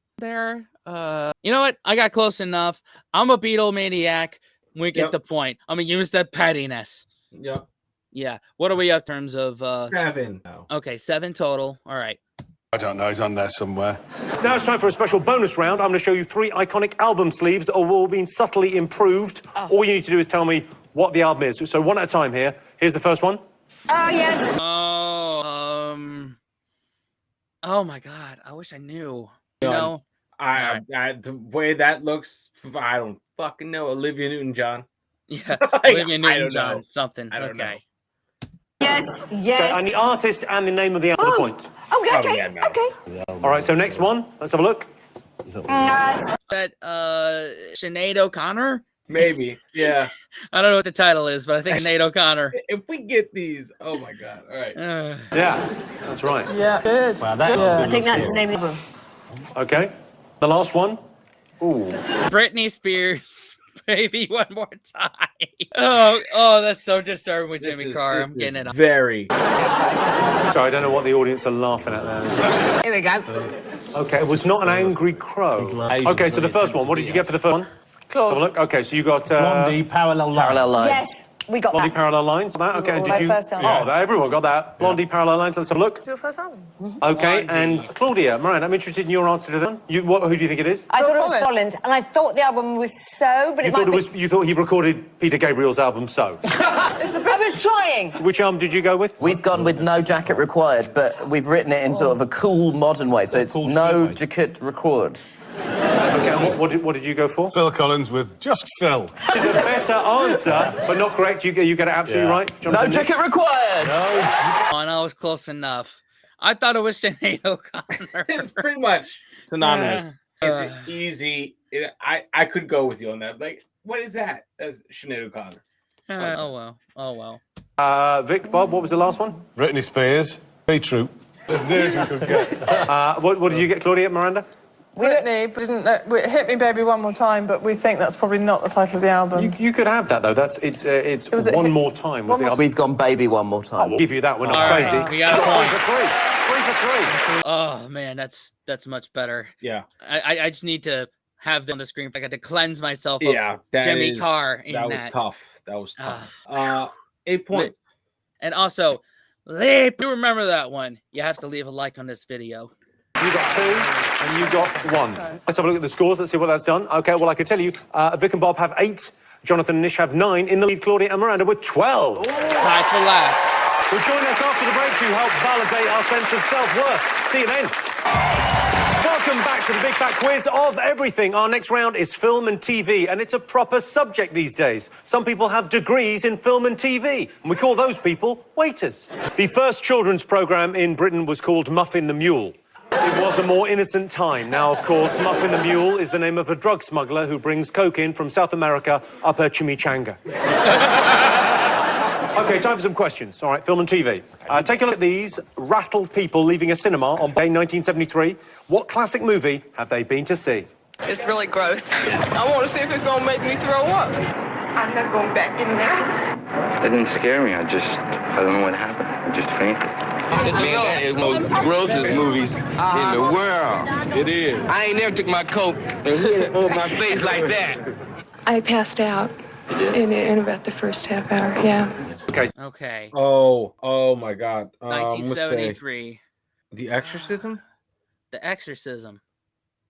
know what? I got close enough. I'm a Beatle maniac. We get the point. I'm gonna use that pettiness. Yep. Yeah. What are we up in terms of 7? Okay, 7 total. All right. I don't know. He's on there somewhere. Now it's time for a special bonus round. I'm going to show you 3 iconic album sleeves that have all been subtly improved. All you need to do is tell me what the album is. So one at a time here. Here's the first one. Oh, yes. Oh my God. I wish I knew. You know? The way that looks, I don't fucking know. Olivia Newton-John. Yeah. Olivia Newton-John. Something. I don't know. Yes. Okay, and the artist and the name of the album for the point. Okay. All right, so next one. Let's have a look. That Sinead O'Connor? Maybe. Yeah. I don't know what the title is, but I think Sinead O'Connor. If we get these, oh my God. All right. Yeah, that's right. Yeah, good. Wow, I think that's the name of the album. Okay. The last one. Ooh. Britney Spears. Baby, one more time. Oh, that's so disturbing with Jimmy Carr. I'm getting it. Very. Sorry, I don't know what the audience are laughing at there. Here we go. Okay, it was not an angry crow. Okay, so the first one. What did you get for the first one? Let's have a look. Okay, so you got... Blondie, Parallel Lines. Yes, we got Blondie, that. Parallel Lines. Okay, and did you... First album. Oh, everyone got that. Blondie, Parallel Lines. Let's have a look. Your first album. Okay, and Claudia, Miranda, I'm interested in your answer to that one. Who do you think it is? I thought it was Collins, and I thought the album was So, but You thought he recorded Peter Gabriel's album So? I was trying. Which album did you go with? We've gone with No Jacket Required, but we've written it in sort of a cool modern way, so it's cool No streetway. Jacket Required. Okay, and what did you go for? Phil Collins with Just Phil. It's a better answer, but not correct. You get it absolutely right. No Jonathan Nish? Jacket Required! Oh, and I was close enough. I thought it was Sinead O'Connor. It's pretty much synonymous. It's easy. I could go with you on that. Like, what is that? That's Sinead O'Connor. Oh well. Vic, Bob, what was the last one? Britney Spears. Be True. What did you get, Claudia, Miranda? Whitney didn't Hit Me Baby One More Time, but we think that's probably not the title of the album. You could have that, though. It's One More Time. Was the album. We've gone Baby One More Time. We'll give you that. We're not crazy. We got a point. 3 for 3. Oh man, that's much better. Yeah. I just need to have them on the screen. I got to cleanse myself. Yeah, of Jimmy Carr. That was tough. That was tough. 8 points. And also, you remember that one. You have to leave a like on this video. You got 2 and you got 1. Let's have a look at the scores. Let's see what that's done. Okay, well, I can tell you, Vic and Bob have 8. Jonathan and Nish have 9. In the lead, Claudia and Miranda with 12. Tied for last. Well, join us after the break to help validate our sense of self-worth. See you then. Welcome back to the Big Fat Quiz of everything. Our next round is film and TV, and it's a proper subject these days. Some people have degrees in film and TV, and we call those people waiters. The first children's programme in Britain was called Muffin the Mule. It was a more innocent time. Now, of course, Muffin the Mule is the name of a drug smuggler who brings coke in from South America up her chimichanga. OK, time for some questions. All right, film and TV. Take a look at these rattled people leaving a cinema on May 1973. What classic movie have they been to see? It's really gross. I want to see if it's going to make me throw up. I'm not going back in there. It didn't scare me. I don't know what happened. I just fainted. It's one of the grossest movies in the world. It is. I ain't never took my coat and hit it over my face like that. I passed out in about the first half hour, yeah. Okay. Oh my God. 1973. The Exorcism? The Exorcism.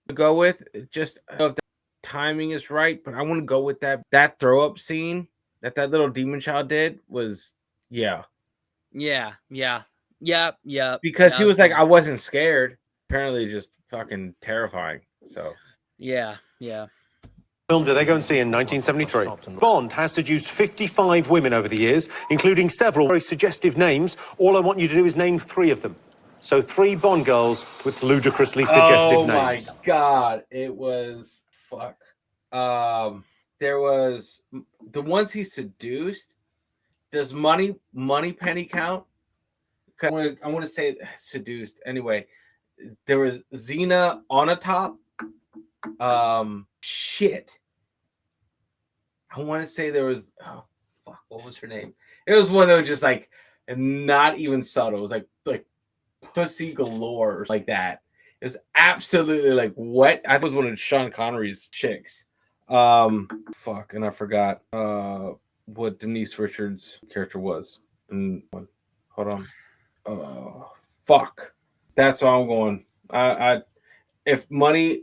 To go with, just I don't know if the timing is right, but I want to go with that throw up scene that little demon child did was, yeah. Because he was like, I wasn't scared. Apparently just fucking terrifying. So yeah. Film did they go and see in 1973? Bond has seduced 55 women over the years, including several very suggestive names. All I want you to do is name 3 of them. So 3 Bond girls with ludicrously suggestive names. Oh my God. It was there was the ones he seduced. Does Moneypenny count? I want to say seduced. Anyway, there was Xena on a top. Shit. I want to say there was. Oh fuck! What was her name? It was one that was just like not even subtle. It was like pussy galore or like that. It was absolutely like what I was one of Sean Connery's chicks. Fuck, and I forgot what Denise Richards' character was. And hold on. Fuck. That's all I'm going. If money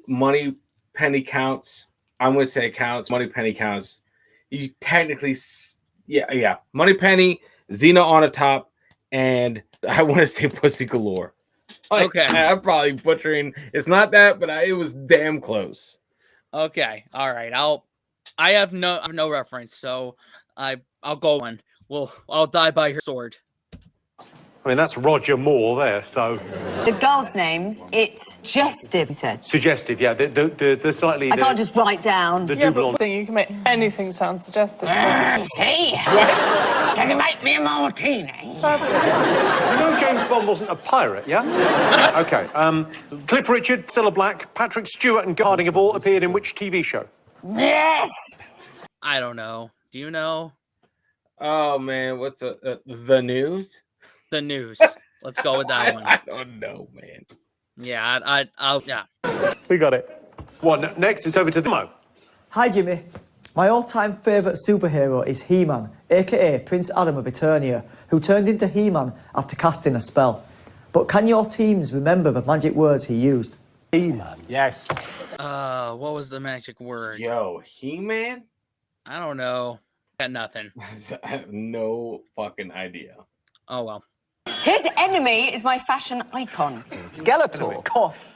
penny counts, I'm gonna say it counts. Money penny counts. You technically, yeah. Money penny, Xena on a top, and I want to say pussy galore. Like, okay, I'm probably butchering. It's not that, but it was damn close. Okay, all right. I have no reference, so I'll go one. I'll die by her sword. I mean, that's Roger Moore there, so... The girls' names, it's suggestive, you said. Suggestive, yeah. The slightly... I can't just write down. Yeah, but you can make anything sound suggestive. See? Can you make me a martini? You know James Bond wasn't a pirate, yeah? Okay. Cliff Richard, Cilla Black, Patrick Stewart and Harding have all appeared in which TV show? Yes! I don't know. Do you know? Oh, man. What's The News? The News. Let's go with that one. I don't know, man. Yeah, I'll. We got it. What, next it's over to Mo. Hi, Jimmy. My all-time favourite superhero is He-Man, a.k.a. Prince Adam of Eternia, who turned into He-Man after casting a spell. But can your teams remember the magic words he used? He-Man, yes. What was the magic word? Yo, He-Man? I don't know. Got nothing. I have no fucking idea. Oh, well. His enemy is my fashion icon. Skeletor. Of course.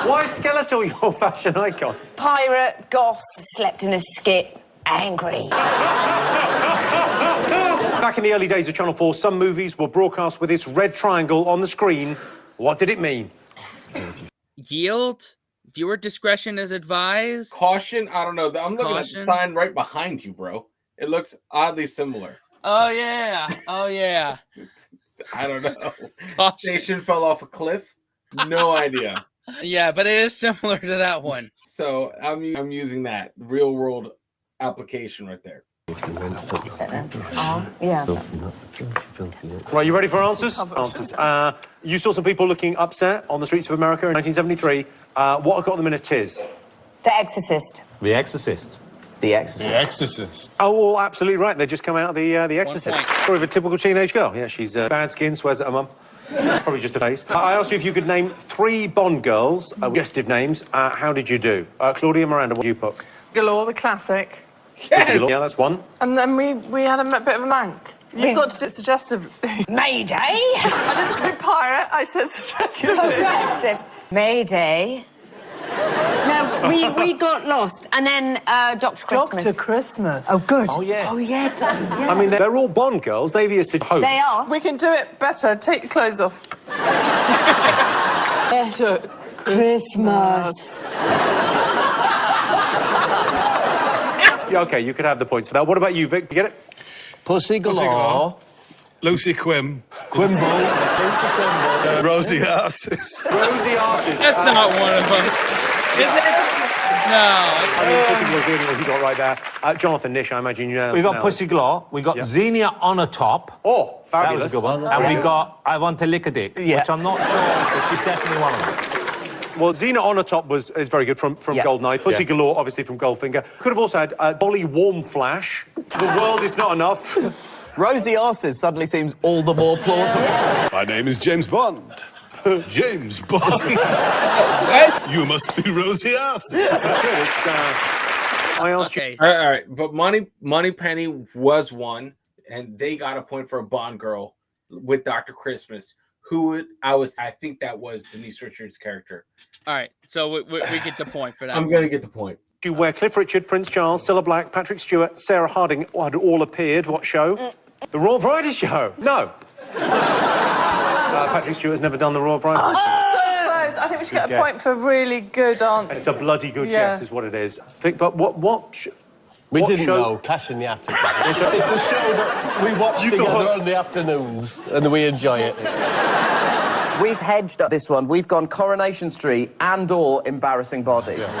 Why is Skeletor your fashion icon? Pirate, goth, slept in a skip, angry. Back in the early days of Channel 4, some movies were broadcast with its red triangle on the screen. What did it mean? Yield? Viewer discretion is advised? Caution? I don't know. I'm looking at the sign right behind you, bro. It looks oddly similar. Oh, yeah. I don't know. Station fell off a cliff. No idea. Yeah, but it is similar to that one. So I'm using that real world application right there. Yeah. Right, you ready for answers? Answers. You saw some people looking upset on the streets of America in 1973. What got them in a tiz? The Exorcist. The Exorcist. The Exorcist. The Exorcist. Oh, well, absolutely right. They just come out of the Exorcist. Story of a typical teenage girl. Yeah, she's bad skin, swears at her mum. Probably just a face. I asked you if you could name 3 Bond girls, suggestive names. How did you do? Claudia, Miranda, what did you put? Galore, the classic. Yeah, that's one. And then we had a bit of a mank. You've got to do it suggestively. Mayday. I didn't say pirate, I said suggestively. Suggestive. Mayday. No, we got lost. And then Dr. Christmas. Dr. Christmas. Oh, good. Oh, yeah. Oh, yeah. I mean, they're all Bond girls. They'd be a hoax. They are. We can do it better. Take your clothes off. Dr. Christmas. Yeah, OK, you could have the points for that. What about you, Vic? You get it? Pussy galore. Lucy Quim. Quimble. Lucy Quimble. Rosie Arses. Rosie Arses. That's not one of them. Is it? No. I mean, Pussy Galore's the only one you got right there. Jonathan Nish, I imagine you know. We got Pussy Galore. We got Xenia on a top. Oh, fabulous. That was a good one. And we got I Want to Lick a Dick, which I'm not sure, but she's definitely one of them. Well, Xena on a top is very good from Goldeneye. Pussy Galore, obviously, from Goldfinger. Could have also had Bolly Warm Flash. The world is not enough. Rosie Arses suddenly seems all the more plausible. My name is James Bond. James Bond. You must be Rosie Arses. I asked you. All right, but Money Penny was one, and they got a point for a Bond girl with Dr. Christmas. I think that was Denise Richards' character. All right, so we get the point for that. I'm going to get the point. Where Cliff Richard, Prince Charles, Cilla Black, Patrick Stewart, Sarah Harding had all appeared. What show? The Royal Variety Show. No. Patrick Stewart's never done the Royal Variety Show. So close. I think we should get a point for really good answer. It's a bloody good guess, is what it is. Vic, but what We didn't know Cash in the Attic. It's a show that we watch together on the afternoons, and we enjoy it. We've hedged this one. We've gone Coronation Street and/or Embarrassing Bodies.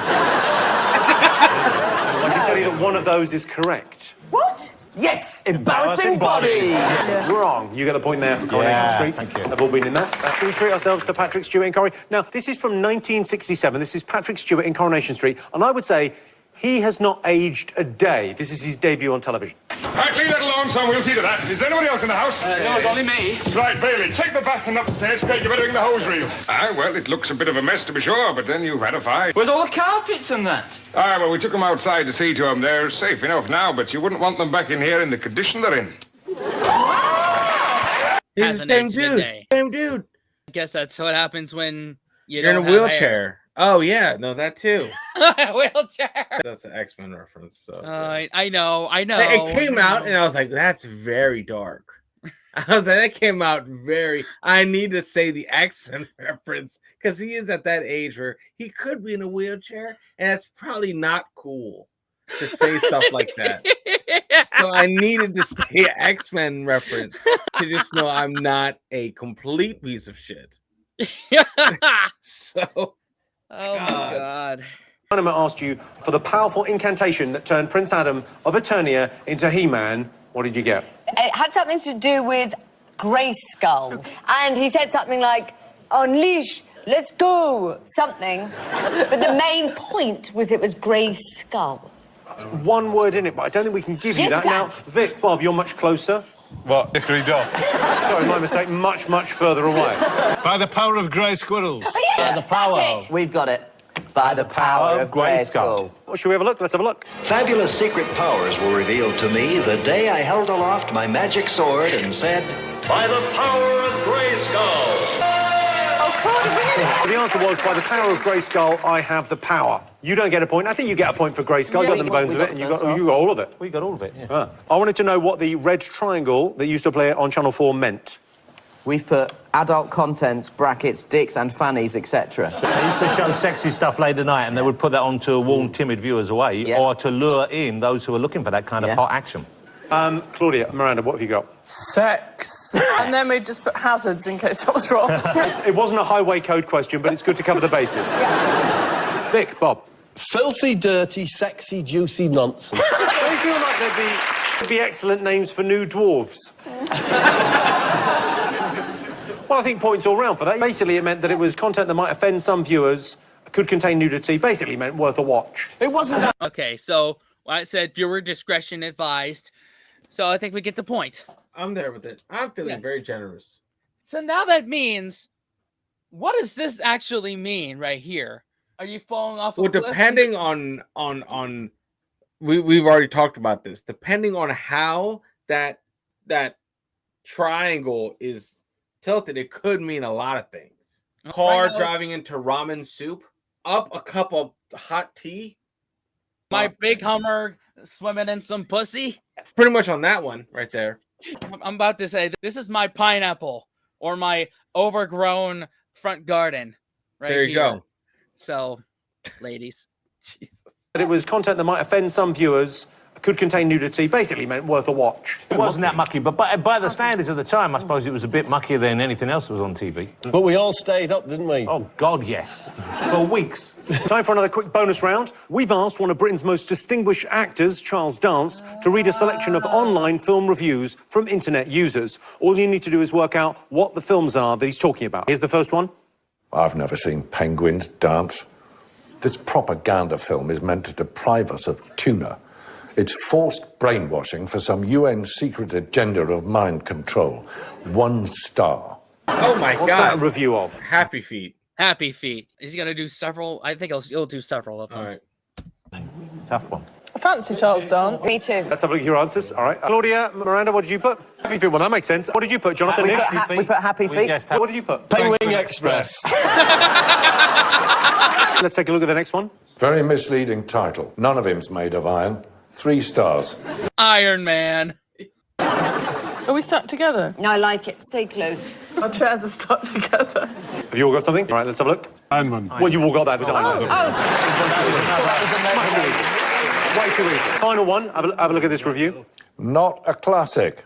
I can tell you that one of those is correct. What? Yes, Embarrassing Body. Wrong. You get the point there for Coronation Street. Thank you. They've all been in that. Should we treat ourselves to Patrick Stewart in Coronation? Now, this is from 1967. This is Patrick Stewart in Coronation Street, and I would say he has not aged a day. This is his debut on television. Right, leave that alone, son. We'll see to that. Is there anybody else in the house? No, it's only me. Right, Bailey, take the bath and upstairs. Craig, you better ring the hose reel. Well, it looks a bit of a mess to be sure, but then you've had a fight. Where's all the carpets and that? Well, we took them outside to see to them. They're safe enough now, but you wouldn't want them back in here in the condition they're in. He's the same dude. Same dude. I guess that's what happens when you're in a wheelchair. Oh, yeah. No, that too. Wheelchair. That's an X-Men reference. So I know. It came out, and I was like, that's very dark. I was like, that came out very... I need to say the X-Men reference, because he is at that age where he could be in a wheelchair, and it's probably not cool to say stuff like that. So I needed to say X-Men reference to just know I'm not a complete piece of shit. So... Oh, my God. I'm going to ask you for the powerful incantation that turned Prince Adam of Eternia into He-Man. What did you get? It had something to do with Grayskull. And he said something like, unleash, let's go, something. But the main point was it was Grayskull. It's one word in it, but I don't think we can give you that. Now, Vic, Bob, you're much closer. What? Hickory Dock. Sorry, my mistake. Much, much further away. By the power of grey squirrels. Oh, yeah, By the power. We've got it. By the power of Grayskull. Well, shall we have a look? Let's have a look. Fabulous secret powers were revealed to me the day I held aloft my magic sword and said, by the power of Grayskull. The answer was, by the power of Grayskull, I have the power. You don't get a point. I think you get a point for Grayskull. You got the bones of it, and you got all of it. We got all of it, yeah. I wanted to know what the red triangle that used to play on Channel 4 meant. We've put adult contents, brackets, dicks and fannies, etc. They used to show sexy stuff late at night, and they would put that on to warn timid viewers away, or to lure in those who were looking for that kind of hot action. Claudia, Miranda, what have you got? Sex. And then we just put hazards in case I was wrong. It wasn't a highway code question, but it's good to cover the bases. Vic, Bob. Filthy, dirty, sexy, juicy nonsense. I feel like there'd be excellent names for new dwarves. Well, I think points all round for that. Basically, it meant that it was content that might offend some viewers, could contain nudity, basically meant worth a watch. It wasn't that... Okay, so I said viewer discretion advised. So I think we get the point. I'm there with it. I'm feeling very generous. So now that means, what does this actually mean right here? Are you falling off a Well, cliff? depending on we've already talked about this. Depending on how that triangle is tilted, it could mean a lot of things. Car Right now- driving into ramen soup, up a cup of hot tea. My big Hummer swimming in some pussy? Pretty much on that one right there. I'm about to say, this is my pineapple or my overgrown front garden. Right There you here. go. So, ladies. Jesus. That it was content that might offend some viewers, could contain nudity, basically meant worth a watch. It wasn't that mucky, but by the standards of the time, I suppose it was a bit muckier than anything else that was on TV. But we all stayed up, didn't we? Oh, God, yes. For weeks. Time for another quick bonus round. We've asked one of Britain's most distinguished actors, Charles Dance, to read a selection of online film reviews from internet users. All you need to do is work out what the films are that he's talking about. Here's the first one. I've never seen penguins dance. This propaganda film is meant to deprive us of tuna. It's forced brainwashing for some UN secret agenda of mind control. 1 star. Oh my What's God. that a review of? Happy Feet. Happy Feet. Is he going to do several? I think he'll do several of them. All right. Tough one. I fancy Charles Dance. Me too. Let's have a look at your answers. All right. Claudia, Miranda, what did you put? Happy Feet. Well, that makes sense. What did you put, Jonathan? We Nish? put Happy Feet. What did you put? Penguin Express. Let's take a look at the next one. Very misleading title. None of him's made of iron. 3 stars. Iron Man. Are we stuck together? No, I like it. Stay close. Our chairs are stuck together. Have you all got something? All right, let's have a look. Iron Man. Well, you all got that. It was Iron Man. Oh, Way too easy. Final one. Have a look at this review. Not a classic.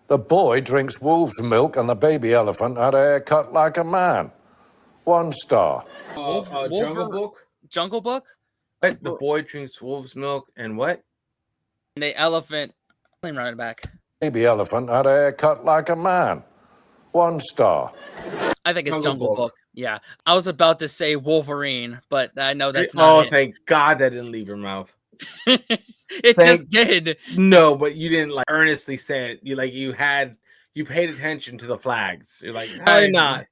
The boy drinks wolf's milk and the baby elephant had a haircut like a man. 1 star. Jungle Book. Jungle Book? What? The boy drinks wolf's milk and what? And the elephant. Let me run it back. Baby elephant had a haircut like a man. 1 star. I think it's Jungle Jungle Book. Book. Yeah. I was about to say Wolverine, but I know that's not it. Thank God that didn't leave your mouth. It just did. No, but you didn't like earnestly say it. You paid attention to the flags. You're like, why not?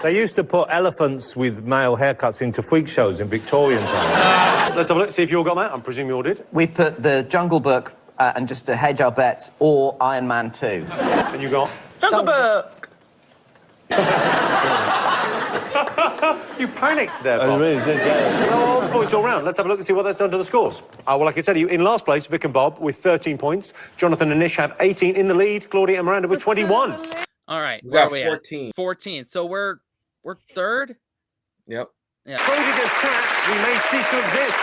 They used to put elephants with male haircuts into freak shows in Victorian times. Let's have a look, see if you all got that. I presume you all did. We've put the Jungle Book and just to hedge our bets, or Iron Man 2. And you got? Jungle Book. You panicked there, I Bob. really did, yeah. Oh, points all round. Let's have a look and see what that's done to the scores. Well, I can tell you, in last place, Vic and Bob with 13 points. Jonathan and Nish have 18 in the lead. Claudia and Miranda with 21. All right. We Where got are we 14. at? 14. So we're third? Yep. Yeah. Schrodinger's cat, we may cease to exist.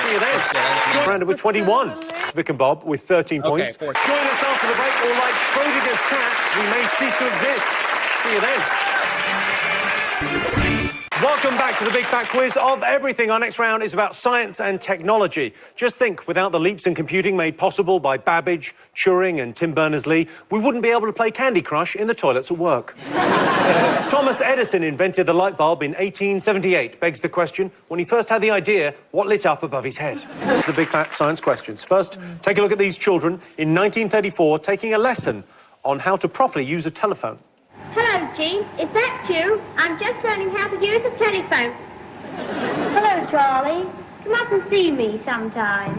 See you then. Miranda with 21. Vic and Bob with 13 Okay, points. 14. Join us after the break, or like Schrodinger's cat, we may cease to exist. See you then. Welcome back to the Big Fat Quiz of Everything. Our next round is about science and technology. Just think, without the leaps in computing made possible by Babbage, Turing and Tim Berners-Lee, we wouldn't be able to play Candy Crush in the toilets at work. Thomas Edison invented the light bulb in 1878. Begs the question, when he first had the idea, what lit up above his head? It's the Big Fat Science questions. First, take a look at these children in 1934 taking a lesson on how to properly use a telephone. Hello, Jean. Is that you? I'm just learning how to use a telephone. Hello, Charlie. Come up and see me sometime.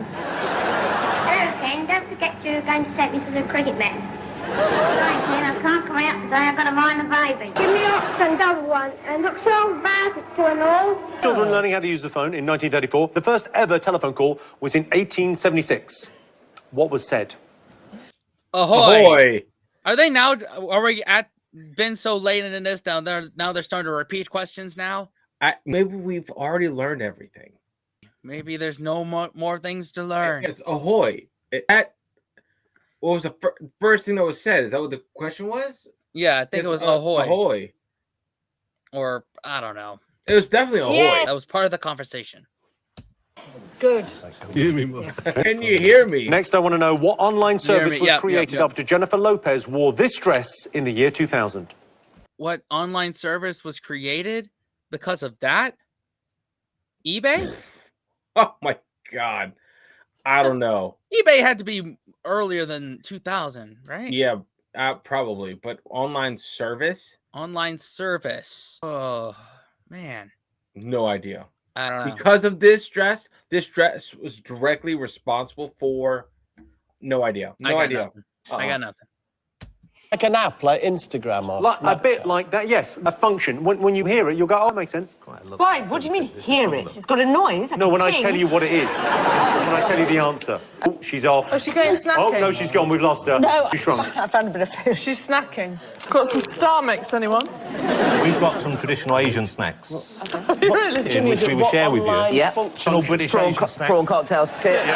Hello, Ken. Don't forget you're going to take me to the cricket match. Right, Ken. I can't come out today. I've got to mind the baby. Give me up and double one. And look so bad to and all. Children learning how to use the phone in 1934. The first ever telephone call was in 1876. What was said? Ahoy. Ahoy. Are they now? Are we been so late in this now? They're starting to repeat questions now. Maybe we've already learned everything. Maybe there's no more things to learn. It's ahoy. What was the first thing that was said? Is that what the question was? Yeah, I think it was ahoy. Ahoy. Or I don't know. It was definitely ahoy. Yeah. That was part of the conversation. Good. Can you hear me? Next, I want to know what online service me? was Yeah, created yeah. after Jennifer Lopez wore this dress in the year 2000. What online service was created because of that? eBay? Oh my god. I don't know. eBay had to be earlier than 2000, right? Yeah, probably. But online service? Online service. Oh, man. No idea. I don't know. Because of this dress was directly responsible for. No idea. I No got idea. nothing. I got nothing. Like an app, like Instagram or Like, a Snapchat. bit like that, yes. A function. When you hear it, you'll go, oh, that makes sense. Why? What do you mean, hear it? It's got a noise. Like No, a when I ping. tell you what it is. When I tell you the answer. Oh, she's off. Oh, she going snacking? Oh, no, she's gone. We've lost her. No, She shrunk. I found a bit of food. She's snacking. Got some Star Mix, anyone? We've got some traditional Asian snacks, Really? in which we will share with you. Yeah. Traditional British Prawn, Asian snacks. prawn cocktail skips.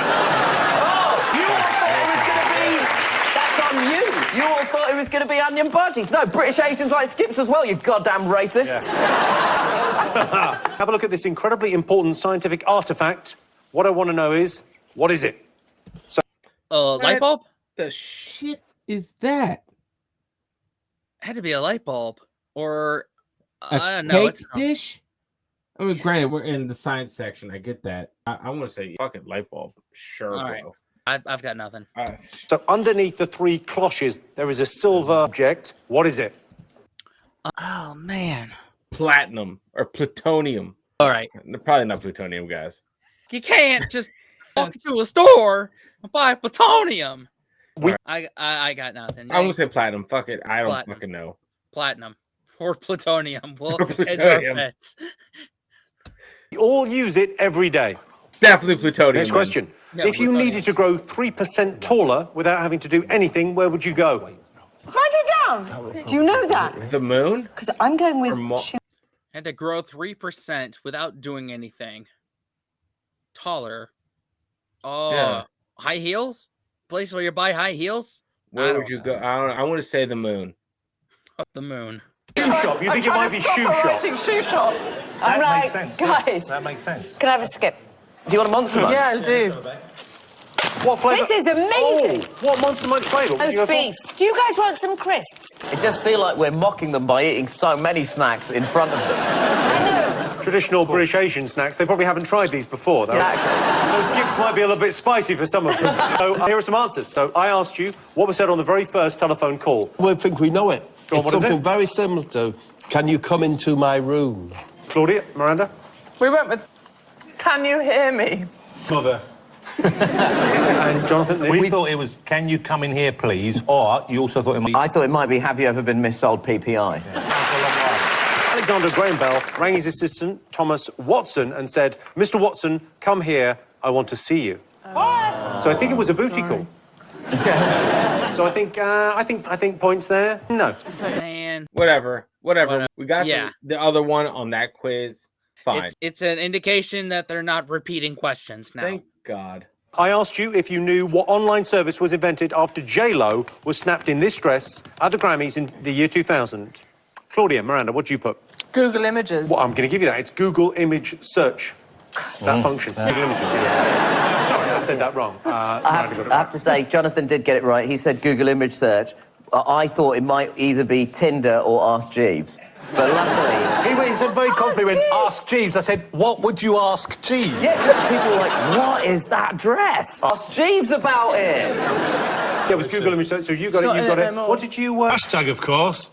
You all thought it was going to be onion budgies. No, British Asians like skips as well, you goddamn racists. Have a look at this incredibly important scientific artifact. What I want to know is, what is it? Light bulb? The shit is that? Had to be a light bulb. Or, A I don't know. cake dish? I mean, granted, we're in the science section. I get that. I want to say fucking light bulb. Sure, All bro. right. I've got nothing. So underneath the three cloches, there is a silver object. What is it? Oh, man. Platinum or plutonium. All right. Probably not plutonium, guys. You can't just walk into a store and buy plutonium. I got nothing. I'm gonna say platinum. Fuck it. I don't Platinum. fucking know. Platinum or plutonium. We'll Or hedge our plutonium. bets. You all use it every day. Definitely plutonium. Next then. question. Yeah, If you plutonium. needed to grow 3% taller without having to do anything, where would you go? Write it down. Do you know that? The moon? Because I'm going with. Had to grow 3% without doing anything. Taller. Oh, Yeah. high heels? Place where you buy high heels? Where would you go? I don't know. I want to say the moon. The moon. Shoe shop. You think it might be shoe shop? Shoe shop. I'm That like, makes sense. guys, That makes sense. can I have a skip? Do you want a Monster Munch? Yeah, I do. What flavour? This is amazing. Oh, what Monster Munch flavour? Would you go Roast for? beef. Do you guys want some crisps? It does feel like we're mocking them by eating so many snacks in front of them. Traditional British Asian snacks. They probably haven't tried these before. Those skips might be a little bit spicy for some of them. So here are some answers. So I asked you what was said on the very first telephone call. We think we know it. Go on, It's what is something it? very similar to, can you come into my room? Claudia, Miranda? We went with, can you hear me? Mother. And Jonathan? We thought it was, can you come in here, please? Or you also thought it might I thought it might be, have you ever been missold PPI? Alexander Graham Bell rang his assistant, Thomas Watson, and said, Mr. Watson, come here, I want to see you. So I think it was a booty call. So I think points there. No. Man. Whatever. We got Yeah. the other one on that quiz. Fine. It's an indication that they're not repeating questions now. Thank God. I asked you if you knew what online service was invented after J-Lo was snapped in this dress at the Grammys in the year 2000. Claudia, Miranda, what do you put? Google Images. Well, I'm going to give you that. It's Google Image Search. That function. Google Images, yeah. Sorry, I said that wrong. I have to say, Jonathan did get it right. He said Google image search. I thought it might either be Tinder or Ask Jeeves. But luckily... He said very confidently, he went, ask Jeeves. I said, what would you ask Jeeves? Yeah, because people were like, what is that dress? Ask Jeeves about it. Yeah, it was Google Image Search, so you got it, you got it. What did you... Hashtag, of course.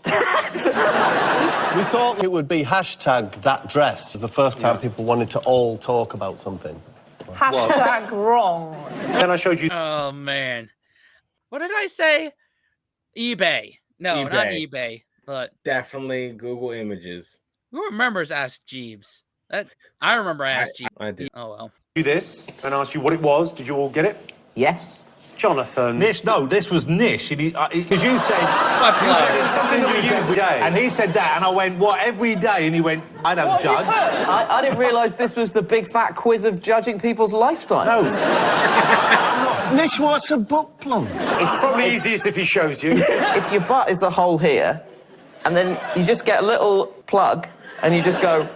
We thought it would be hashtag that dress. It was the first time people wanted to all talk about something. Hashtag wrong. Then I showed you... Oh, man. What did I say? eBay. No, not eBay, but... Definitely Google Images. Who remembers Ask Jeeves? I remember Ask Jeeves. I do. Oh, well. Do this and asked you what it was. Did you all get it? Yes. Jonathan. Nish, no, this was Nish. Because you said... It's something that we use every day. And he said that, and I went, what, every day? And he went, I don't judge. I didn't realise this was the big fat quiz of judging people's lifestyles. No. I'm not Nish, what's a butt plug? It's probably easiest if he shows you. If your butt is the hole here, and then you just get a little plug, and you just go...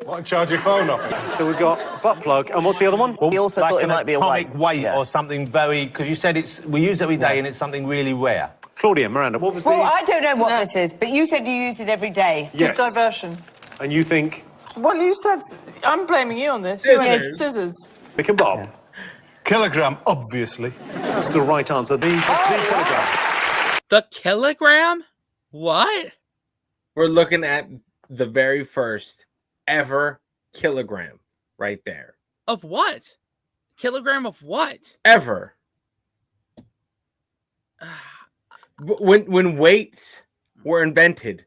What, charge your phone off it? So we've got a butt plug, and what's the other one? He also thought it might be a weight. weight or something very... Because you said we use it every day and it's something really rare. Claudia, Miranda, what was Well, I don't know what this is, but you said you use it every day. Yes. Good diversion. And you think... Well, you said... I'm blaming you on this. You went scissors. Vic and Bob? Kilogram, obviously. That's the right answer. It's the kilogram. The kilogram? What? We're looking at the very first ever kilogram right there. Of what? Kilogram of what? Ever. When weights were invented,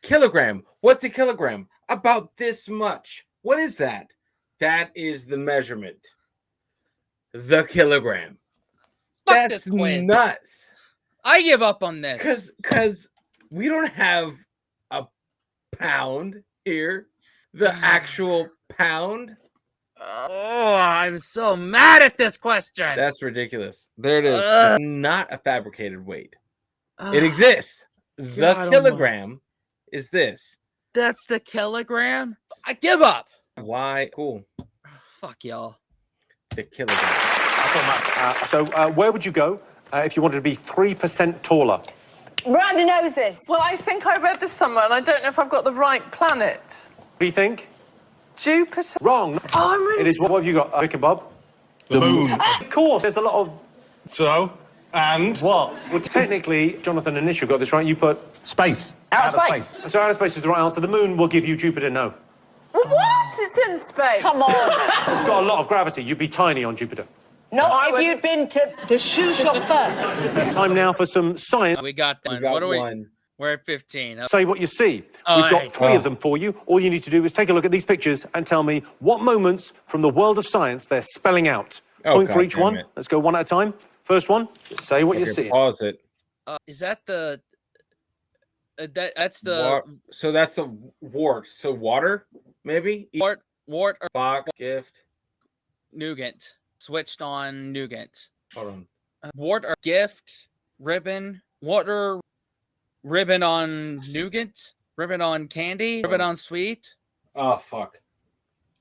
kilogram. What's a kilogram? About this much. What is that? That is the measurement. The kilogram. Fuck That's this quiz. nuts. I give up on this. Because we don't have a pound here. The actual pound. Oh, I'm so mad at this question. That's ridiculous. There it is. It's not a fabricated weight. It exists. The God kilogram is this. That's the kilogram? I give up. Why? Cool. Fuck y'all. The kilogram. Where would you go if you wanted to be 3% taller? Miranda knows this. Well, I think I read this somewhere, and I don't know if I've got the right planet. What do you think? Jupiter. Wrong. Oh, I'm really It is. What have you got, Vic and Bob? The moon. Of course, there's a lot of... So, and? What? Well, technically, Jonathan and Nish have got this right. You put... Space. Outer space. So outer space is the right answer. The moon will give you Jupiter, no. What? It's in space. Come on. It's got a lot of gravity. You'd be tiny on Jupiter. Not if you'd been to the shoe shop first. Time now for some science. We got one. got What are we? one. We're at 15. Say what you see. Oh, We've got hey. 3 of them for you. All you need to do is take a look at these pictures and tell me what moments from the world of science they're spelling out. Point for God each damn one. it. Let's go one at a time. First one, just say what you see. Pause it. Is that the... that's the... So that's a wart. So water, maybe? Wart or Fox, gift. nougat. Switched on nougat. Hold on. Wart or gift. Ribbon. Water... Ribbon on nougat. Ribbon on candy. Ribbon on sweet. Oh, fuck.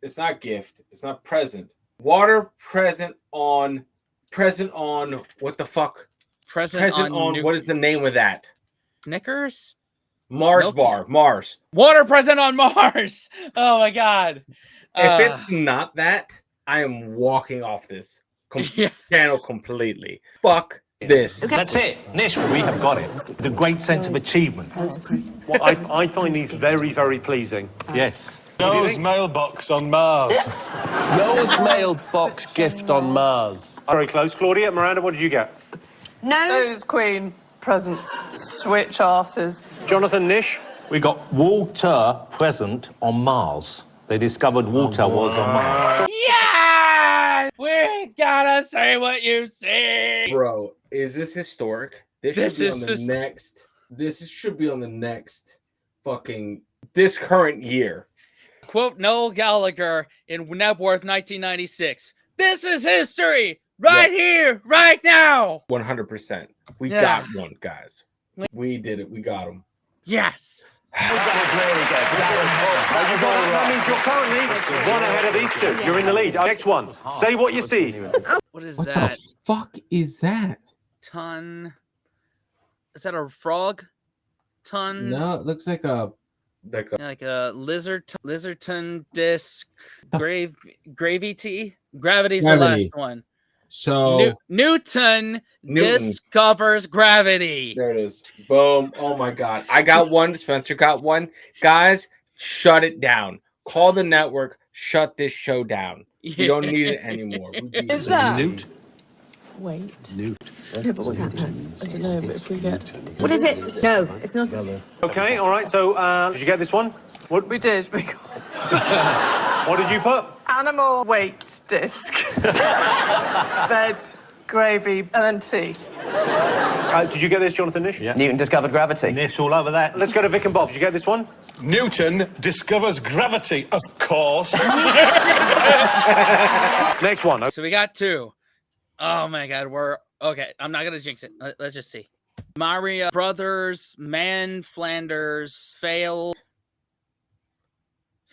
It's not gift. It's not present. Water present on... What the fuck? Present on what is the name of that? Snickers? Mars Milky. bar. Mars. Water present on Mars. Oh my god. If it's not that, I am walking off this channel completely. Fuck this. That's it. Nish, we have got it. The great sense of achievement. Well, I find these very, very pleasing. Yes. Noah's mailbox on Mars. Noah's mailbox gift on Mars. Very close. Claudia, Miranda, what did you get? Those Queen presents. Switch asses. Jonathan, Nish? We got water present on Mars. They discovered water was on Mars. Yeah! We gotta say what you see. Bro, is this historic? This should be on the next. This should be on the next fucking this current year. Quote Noel Gallagher in Nebworth 1996. This is history right here, right now. 100%. We got one, guys. We did it. We got him. Yes. That means you're currently 1 ahead of these 2. You're in the lead. Next one. Say what you see. What is What that? the fuck is that? Ton. Is that a frog? Ton. No, it looks like a Like a lizardton disc gravy tea. Gravity's the last one. So Newton discovers gravity. There it is. Boom. Oh my god. I got one. Spencer got one. Guys, shut it down. Call the network. Shut this show down. We don't need it anymore. Is that? Newt. Wait. Newt. Yeah, but what's that person? I don't know, but if we get... What is it? No, it's not. Okay, all right. So, did you get this one? What? We did. What did you put? Animal weight disc. Bed, gravy, and then tea. Did you get this, Jonathan Nish? Yeah. Newton discovered gravity. Nish all over that. Let's go to Vic and Bob. Did you get this one? Newton discovers gravity, of course. Next one. So we got 2. Oh my God, we're okay. I'm not gonna jinx it. Let's just see. Mario Brothers, Man Flanders, Fail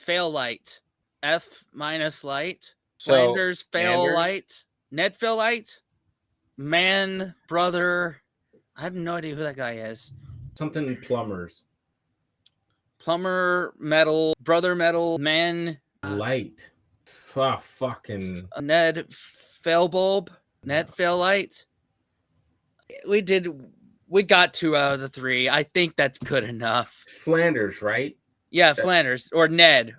Light, F minus light, So, Flanders, Fail Flanders? Light, Ned Fail Light, Man Brother. I have no idea who that guy is. Something plumbers. Plumber Metal, Brother Metal, Man Light. Fucking. Ned Failbulb, Ned Fail Light. We got 2 out of the 3. I think that's good enough. Flanders, right? Yeah, Flanders or Ned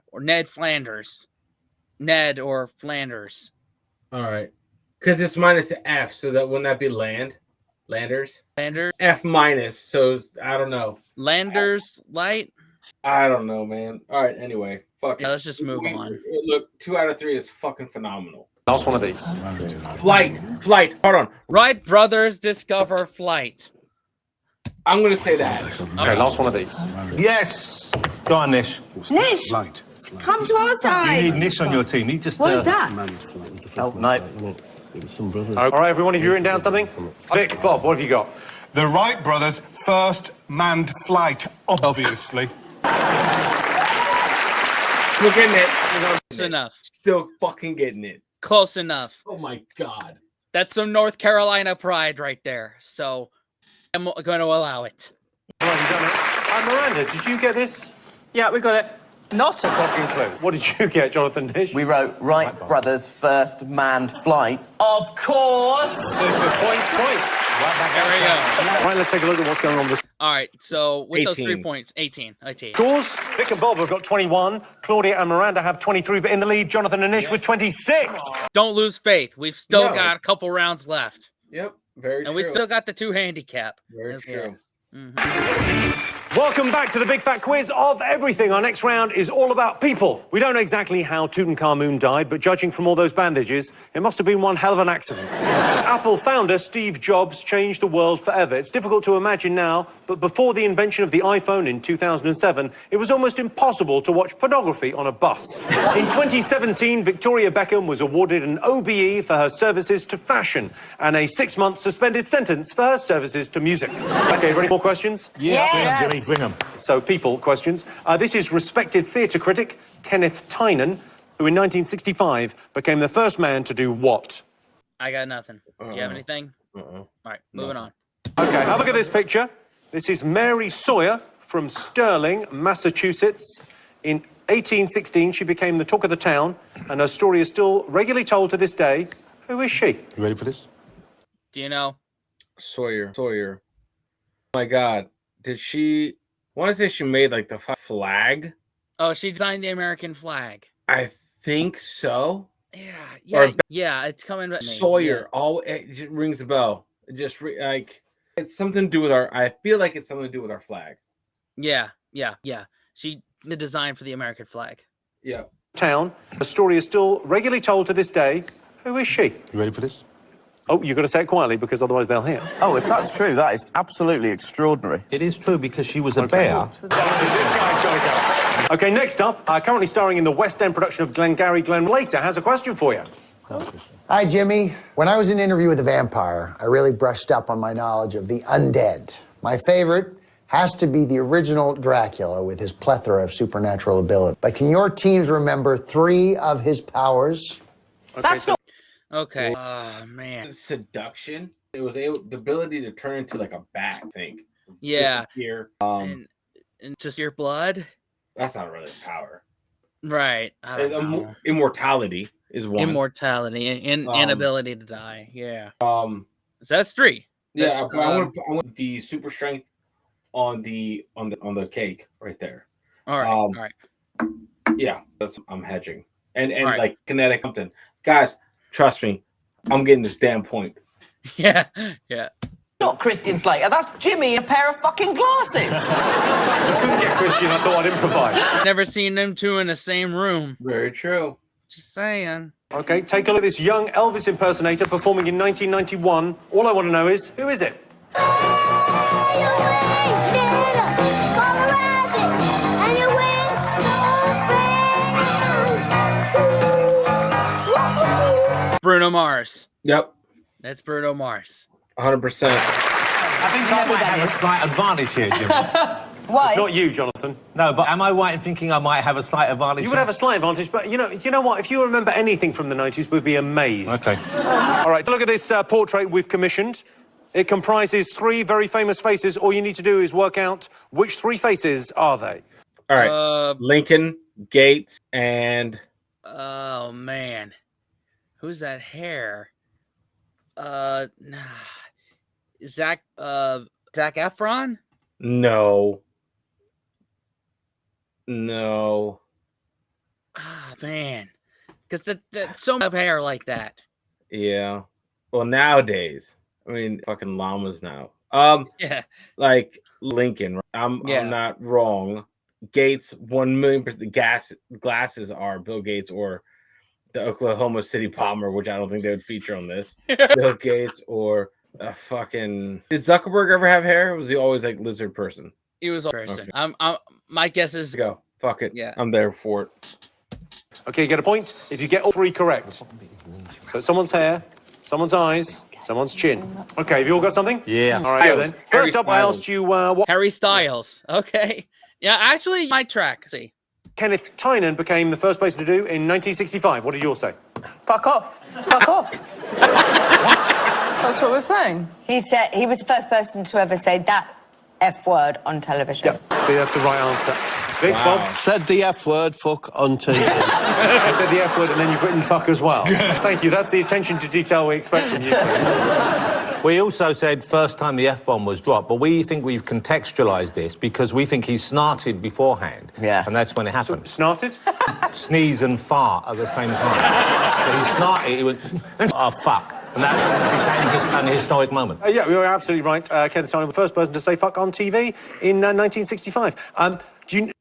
Flanders. Ned or Flanders. All right. Because it's minus the F, so that wouldn't that be Landers? Landers. F minus, so I don't know. Landers Light. I don't know, man. All right, anyway. Fuck Yeah, it. let's just move on. Look, 2 out of 3 is fucking phenomenal. Last one of these. Flight. Hold on. Wright Brothers Discover Flight. I'm going to say that. Okay, last one of these. Yes. Go on, Nish. Nish, come to our side. You need Nish on your team. He just. What is that? Oh, no. All right, everyone, have you written down something? Vic, Bob, what have you got? The Wright brothers' first manned flight, obviously. We're getting it. Close enough. Still fucking getting it. Close enough. Oh my God. That's some North Carolina pride right there. So I'm going to allow it. All right, you've done it. Miranda, did you get this? Yeah, we got it. Not a fucking clue. What did you get, Jonathan Nish? We wrote Wright brothers' first manned flight. Of course! Super points. There we go. Right, let's take a look at what's going on with this. All right. So with those 3 18. points, 18. Scores, Vic and Bob have got 21. Claudia and Miranda have 23, but in the lead, Jonathan and Nish with 26. Don't lose faith. We've still No. got a couple rounds left. Yep. Very And true. we still got the 2 handicap. Very true. Welcome back to the Big Fat Quiz of Everything. Our next round is all about people. We don't know exactly how Tutankhamun died, but judging from all those bandages, it must have been one hell of an accident. Apple founder Steve Jobs changed the world forever. It's difficult to imagine now, but before the invention of the iPhone in 2007, it was almost impossible to watch pornography on a bus. In 2017, Victoria Beckham was awarded an OBE for her services to fashion and a 6-month suspended sentence for her services to music. Okay, ready for more questions? Yeah. Bring them. So, people questions. This is respected theatre critic Kenneth Tynan, who in 1965 became the first man to do what? I got nothing. Do you have anything? All right, moving on. Okay, have a look at this picture. This is Mary Sawyer from Sterling, Massachusetts. In 1816, she became the talk of the town, and her story is still regularly told to this day. Who is she? You ready for this? Do you know? Sawyer. Oh my God. Did she... I want to say she made like the flag. Oh, she designed the American flag. I think so. Yeah, it's coming back. Sawyer. Oh, it just rings a bell. It just like it's something to do with our. I feel like it's something to do with our flag. Yeah. She the design for the American flag. Yeah. Town. Her story is still regularly told to this day. Who is she? You ready for this? Oh, you've got to say it quietly because otherwise they'll hear. Oh, if that's true, that is absolutely extraordinary. It is true because she was a bear. This guy's got to go. Okay, next up, currently starring in the West End production of Glengarry Glen Later, has a question for you. Hi, Jimmy. When I was in Interview with a Vampire, I really brushed up on my knowledge of the undead. My favorite has to be the original Dracula with his plethora of supernatural ability. But can your teams remember 3 of his powers? That's not... Okay. Oh, man. Seduction. It was the ability to turn into like a bat, I think. Yeah. Disappear. And just your blood? That's not really a power. Right. I don't know. Immortality is one. Immortality and inability to die. Yeah. So that's 3. Yeah, but I want the super strength on the cake right there. All right. All right. Yeah, I'm hedging. And right. Like kinetic something. Guys, trust me, I'm getting this damn point. Yeah. Not Christian Slater, that's Jimmy in a pair of fucking glasses. I couldn't get Christian, I thought I'd improvise. Never seen them 2 in the same room. Very true. Just saying. Okay, take a look at this young Elvis impersonator performing in 1991. All I want to know is, who is it? Bruno Mars. Yep. That's Bruno Mars. 100%. I think I might have a slight advantage here, Jimmy. Why? It's not you, Jonathan. No, but am I right in thinking I might have a slight advantage? You would have a slight advantage, but you know what? If you remember anything from the 90s, we'd be amazed. Okay. All right, look at this portrait we've commissioned. It comprises 3 very famous faces. All you need to do is work out which 3 faces are they. All right. Lincoln, Gates, and... Oh, man. Who's that hair? Zach Efron? No. Ah, man. Because that's so much hair like that. Yeah. Well, nowadays, I mean, fucking llamas now. Yeah. Like Lincoln. I'm not wrong. Gates, 1,000,000%. The glasses are Bill Gates or the Oklahoma City Bomber, which I don't think they would feature on this. Bill Gates or a fucking... Did Zuckerberg ever have hair? Or was he always like lizard person? He was a person. Okay. My guess is... Go. Fuck it. Yeah. I'm there for it. Okay, you get a point if you get all 3 correct. So it's someone's hair, someone's eyes, someone's chin. Okay, have you all got something? Yeah. All right, then. First up, I asked you what... Harry Styles. Okay. Yeah, actually, my track. See. Kenneth Tynan became the first person to do in 1965. What did you all say? Fuck off. Fuck off. What? That's what we're saying. He said he was the first person to ever say that F word on television. Yep. That's the right answer. Vic, Wow. Bob? Said the F word, fuck, on TV. I said the F word and then you've written fuck as well. Thank you. That's the attention to detail we expect from you two. We also said first time the F-bomb was dropped, but we think we've contextualised this because we think he snarted beforehand. Yeah. And that's when it happened. Snarted? Sneeze and fart at the same time. So he snarted, he went, oh, fuck. And that became an historic moment. Yeah, we were absolutely right. Kenneth Tynan was the first person to say fuck on TV in 1965. Do you...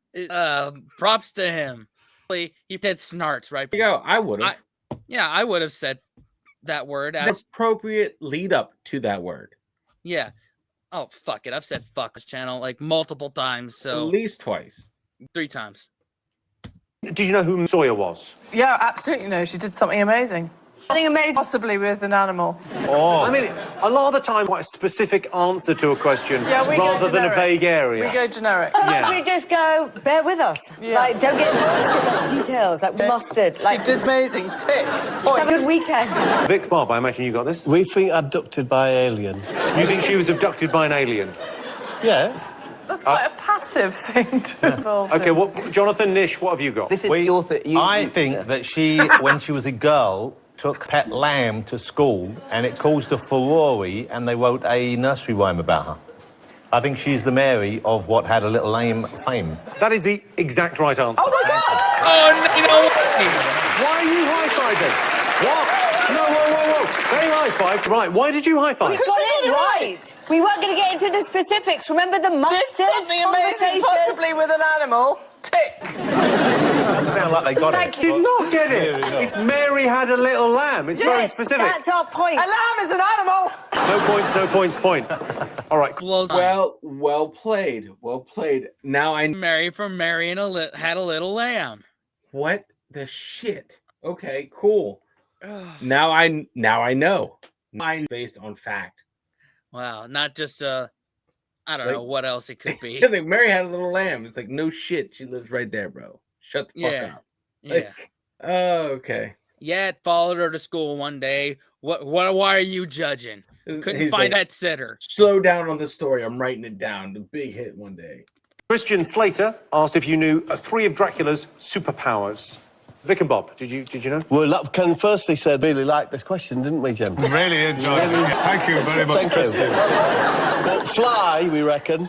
Props to him. He did snarts, right? There you go. I would have. Yeah, I would have said that word as appropriate lead up to that word. Yeah. Oh, fuck it. I've said fuck this channel like multiple times, so at least twice. 3 times. Did you know who Sawyer was? Yeah, absolutely no. She did something amazing. Something amazing. Possibly with an animal. Oh. I mean, a lot of the time, quite a specific answer to a question rather than a vague area. We go generic. Sometimes we just go, bear with us. Yeah. Like, don't get into specific details, like mustard. Like, she did amazing. Tick. Just have a good weekend. Vic, Bob, I imagine you got this. We think abducted by alien. You think she was abducted by an alien? Yeah. That's quite a passive thing to involve. Okay, Jonathan, Nish, what have you got? This is the author. I think that she, when she was a girl, took pet lamb to school and it caused a furore and they wrote a nursery rhyme about her. I think she's the Mary of what had a little lamb fame. That is the exact right answer. Oh, my God! Oh, you know what? Why are you high-fiving? What? No, whoa. They high-fived. Right, why did you high-five? We got it right. We weren't going to get into the specifics. Remember the mustard Did something amazing, possibly with an animal. Tick. Doesn't sound like they got Thank it. you. Did not get it. It's Mary had a little lamb. It's very specific. That's our point. A lamb is an animal. No points, point. All right. Well played. Well played. Now I Mary from Mary and had a little lamb. What the shit? Okay, cool. Now I know. Mine based on fact. Wow, not just I don't know what else it could be. It's like Mary had a little lamb. It's like no shit. She lives right there, bro. Shut the fuck up. Like, okay. Yeah, it followed her to school one day. Why are you judging? Couldn't find that sitter. Slow down on the story. I'm writing it down. The big hit one day. Christian Slater asked if you knew 3 of Dracula's superpowers. Vic and Bob, did you know? Well, Ken firstly said really liked this question, didn't we, Jim? Really enjoyed it. Thank you very much, Christian. But fly, we reckon.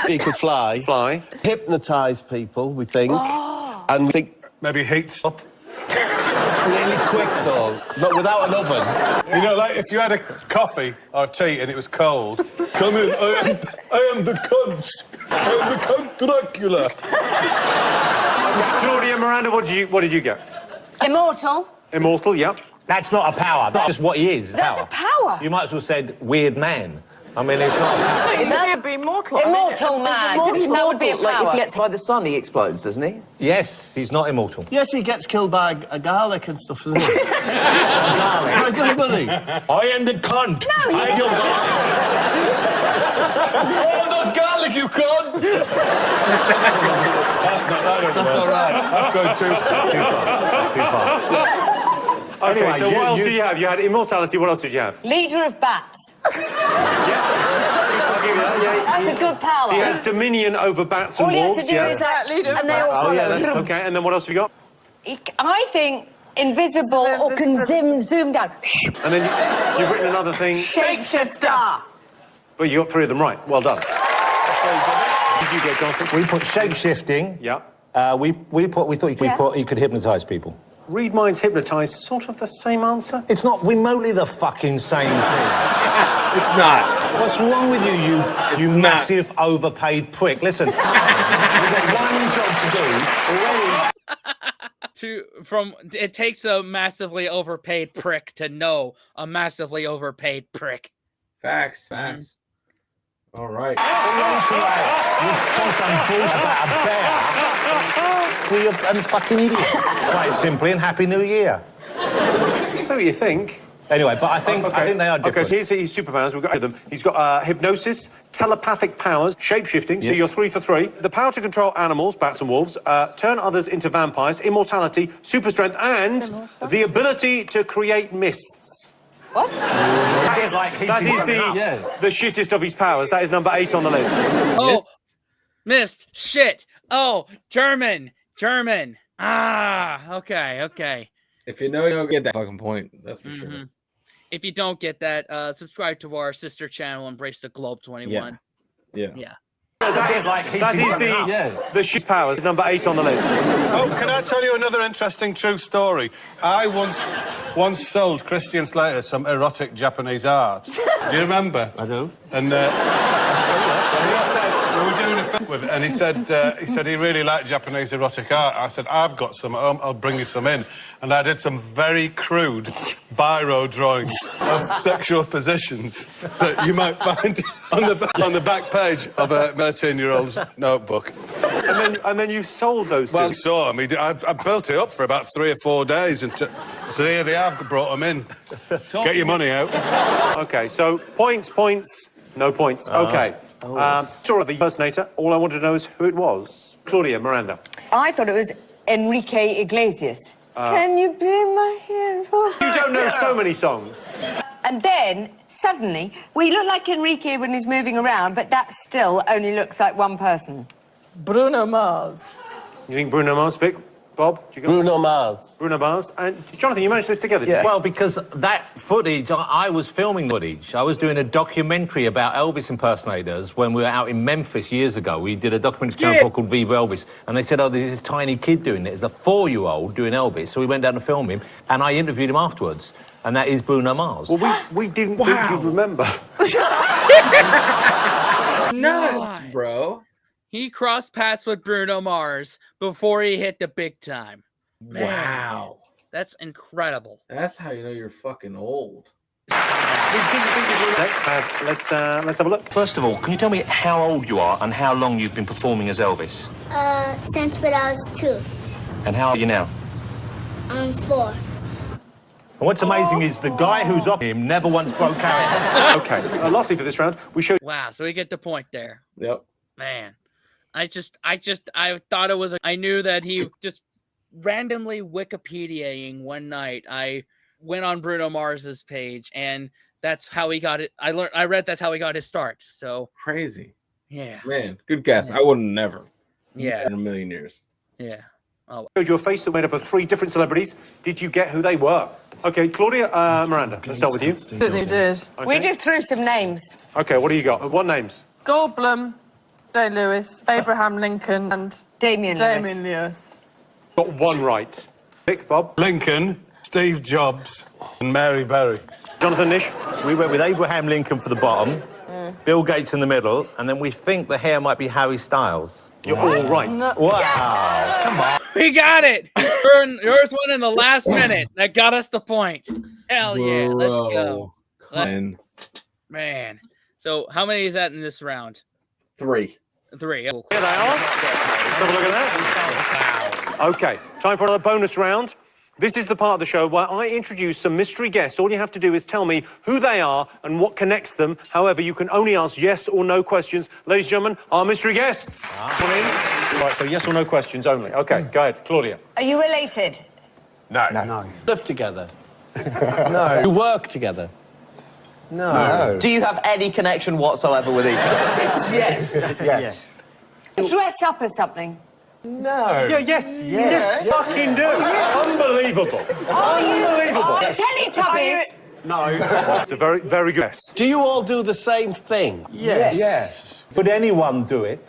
He could fly. Fly. Hypnotise people, we think. Oh. And we think... Maybe heats up. Really quick, though. Not without an oven. You know, like if you had a coffee or tea and it was cold. Come in, I am the cunt. I am the Count Dracula. Claudia, Miranda, what did you get? Immortal. Immortal, yep. That's not a power. That's just what he is. That's a power. You might as well said weird man. I mean, it's not. Is that be immortal? Immortal man. That would be a Like, if power. he gets by the sun, he explodes, doesn't he? Yes, he's not immortal. Yes, he gets killed by a garlic and stuff, doesn't he? Garlic. Doesn't he? I am the cunt. No, I am Oh, not garlic, you cunt! That's not right. That's going too far. Okay, Anyway, so what else did you have? You had immortality. What else did you have? Leader of bats. I'll give you that. Yeah, That's a good power. he has dominion over bats and All you have wolves. to do yeah. is that leader, and they all Oh follow. yeah. Okay. And then what else have you got? I think invisible or can zoom down. And then you've written another thing. Shapeshifter. Well, you got 3 of them right. Well done. What did you get, Jonathan? We put shape-shifting. Yeah. We thought he could hypnotise people. Read minds, hypnotise. Sort of the same answer. It's not remotely the fucking same thing. It's not. What's wrong with you, you massive overpaid prick? Listen, we've got one job to do already. It takes a massively overpaid prick to know a massively overpaid prick. Facts. All right. We're fucking idiots. Quite simply, and Happy New Year. So you think? Anyway, but I think they are different. Okay, so here's his superpowers. We've got them. He's got hypnosis, telepathic powers, shape-shifting, so Yes. you're 3 for 3. The power to control animals, bats and wolves, turn others into vampires, immortality, super strength, and the ability to create mists. What? That is the shittest of his powers. That is number 8 on the list. Oh, missed. Shit. Oh, German. Okay. If you know, you don't get that fucking point. That's for sure. If you don't get that, subscribe to our sister channel, Embrace the Globe 21. Yeah. That is the shit powers. Number 8 on the list. Oh, can I tell you another interesting true story? I once sold Christian Slater some erotic Japanese art. Do you remember? I do. And he said we were doing a film with it, and he said he really liked Japanese erotic art. I said, I've got some at home, I'll bring you some in. And I did some very crude biro drawings of sexual positions that you might find on the back page of a 13-year-old's notebook. And then you sold those. Well, so I built it up for about 3 or 4 days, and so here they have. Brought them in. Get your money out. Okay, so points, no points. Okay. Saw the impersonator. All I wanted to know is who it was. Claudia, Miranda. I thought it was Enrique Iglesias. Can you be my hero? You don't know so many songs. And then, suddenly, we look like Enrique when he's moving around, but that still only looks like one person. Bruno Mars. You think Bruno Mars, Vic? Bob? Do you got Bruno Mars. Bruno Mars. And Jonathan, you managed this together, did you? Well, because that footage, I was filming footage. I was doing a documentary about Elvis impersonators when we were out in Memphis years ago. We did a documentary called Viva Elvis. And they said, oh, there's this tiny kid doing it. It's a 4-year-old doing Elvis. So we went down to film him, and I interviewed him afterwards. And that is Bruno Mars. Well, we didn't think you'd remember. Nuts, bro. He crossed paths with Bruno Mars before he hit the big time. Man, Wow. that's incredible. That's how you know you're fucking old. Let's have a look. First of all, can you tell me how old you are and how long you've been performing as Elvis? Since when I was 2. And how old are you now? I'm 4. And what's amazing is the guy who's up him never once broke out. Okay. Lastly for this round, we showed... Wow, so we get the point there. Yep. Man, I thought it was, I knew that he just randomly Wikipediaing one night. I went on Bruno Mars's page, and that's how he got it. I read that's how he got his start. So crazy. Yeah. Man, good guess. I would have never. Yeah. In a million years. Yeah. Oh. Showed you a face that made up of 3 different celebrities. Did you get who they were? Okay, Claudia, Miranda, let's start with you. Certainly did. Okay. We just threw some names. Okay, what do you got? What names? Goldblum, Day-Lewis, Abraham Lincoln, and Damien Lewis. Got 1 right. Vic, Bob? Lincoln, Steve Jobs, and Mary Berry. Jonathan, Nish? We went with Abraham Lincoln for the bottom, Bill Gates in the middle, and then we think the hair might be Harry Styles. You're all right. Wow. Yes! Come on. We got it. Yours won in the last minute. That got us the point. Hell yeah. Let's go. Man. So how many is that in this round? 3. 3. Here they are. Let's have a look at that. Wow. Okay, time for another bonus round. This is the part of the show where I introduce some mystery guests. All you have to do is tell me who they are and what connects them. However, you can only ask yes or no questions. Ladies and gentlemen, our mystery guests. Come in. Right, so yes or no questions only. Okay, go ahead, Claudia. Are you related? No. Live together. No. You work together. No. Do you have any connection whatsoever with each other? Yes. Dress up as something. No. Yeah, yes, fucking do. Unbelievable. Unbelievable. Teletubbies. No. It's a very, very good guess. Do you all do the same thing? Yes. Would anyone do it?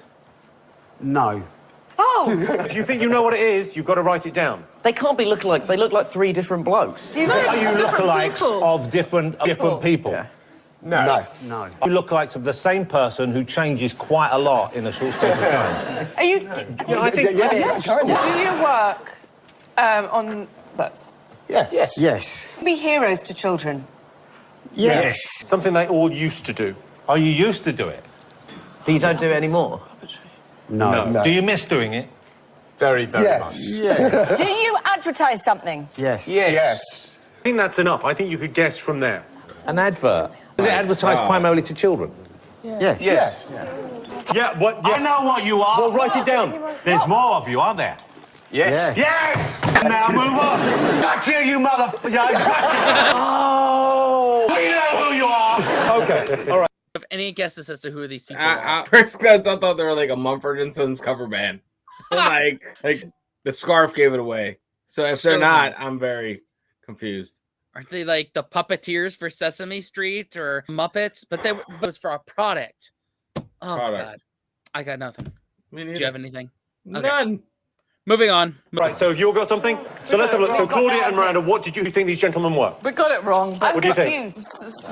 No. Oh. If you think you know what it is, you've got to write it down. They can't be lookalikes. They look like 3 different blokes. Do you Are you know? lookalikes of different people? Yeah. No. Are you lookalikes of the same person who changes quite a lot in a short space of time? Are you? Yeah, I think Yes. Do you work on that? Yes. Be heroes to children. Yes. something they all used to do. Are you used to do it? But you don't do it anymore? No. Do you miss doing it? Very, very much. Yes. Do you advertise something? Yes. Yes. I think that's enough. I think you could guess from there. An advert? Is it advertised primarily to children? Yes. Yeah, what? Yes. I know what you are. Well, write it down. There's more of you, aren't there? Yes. Yes! Now move on. Gotcha, you motherfucker. Oh! We know who you are. Okay, all right. Have any guesses as to who these people are? First glance, I thought they were like a Mumford and Sons cover band. like the scarf gave it away. So if they're not, I'm very confused. Aren't they like the puppeteers for Sesame Street or Muppets? But it was for a product. Oh my god, I got nothing. Do you have anything? Okay. None. Moving on. Right, so have you all got something? So let's have a look. So Claudia and Miranda, what did you think these gentlemen were? We got it wrong. What do you think?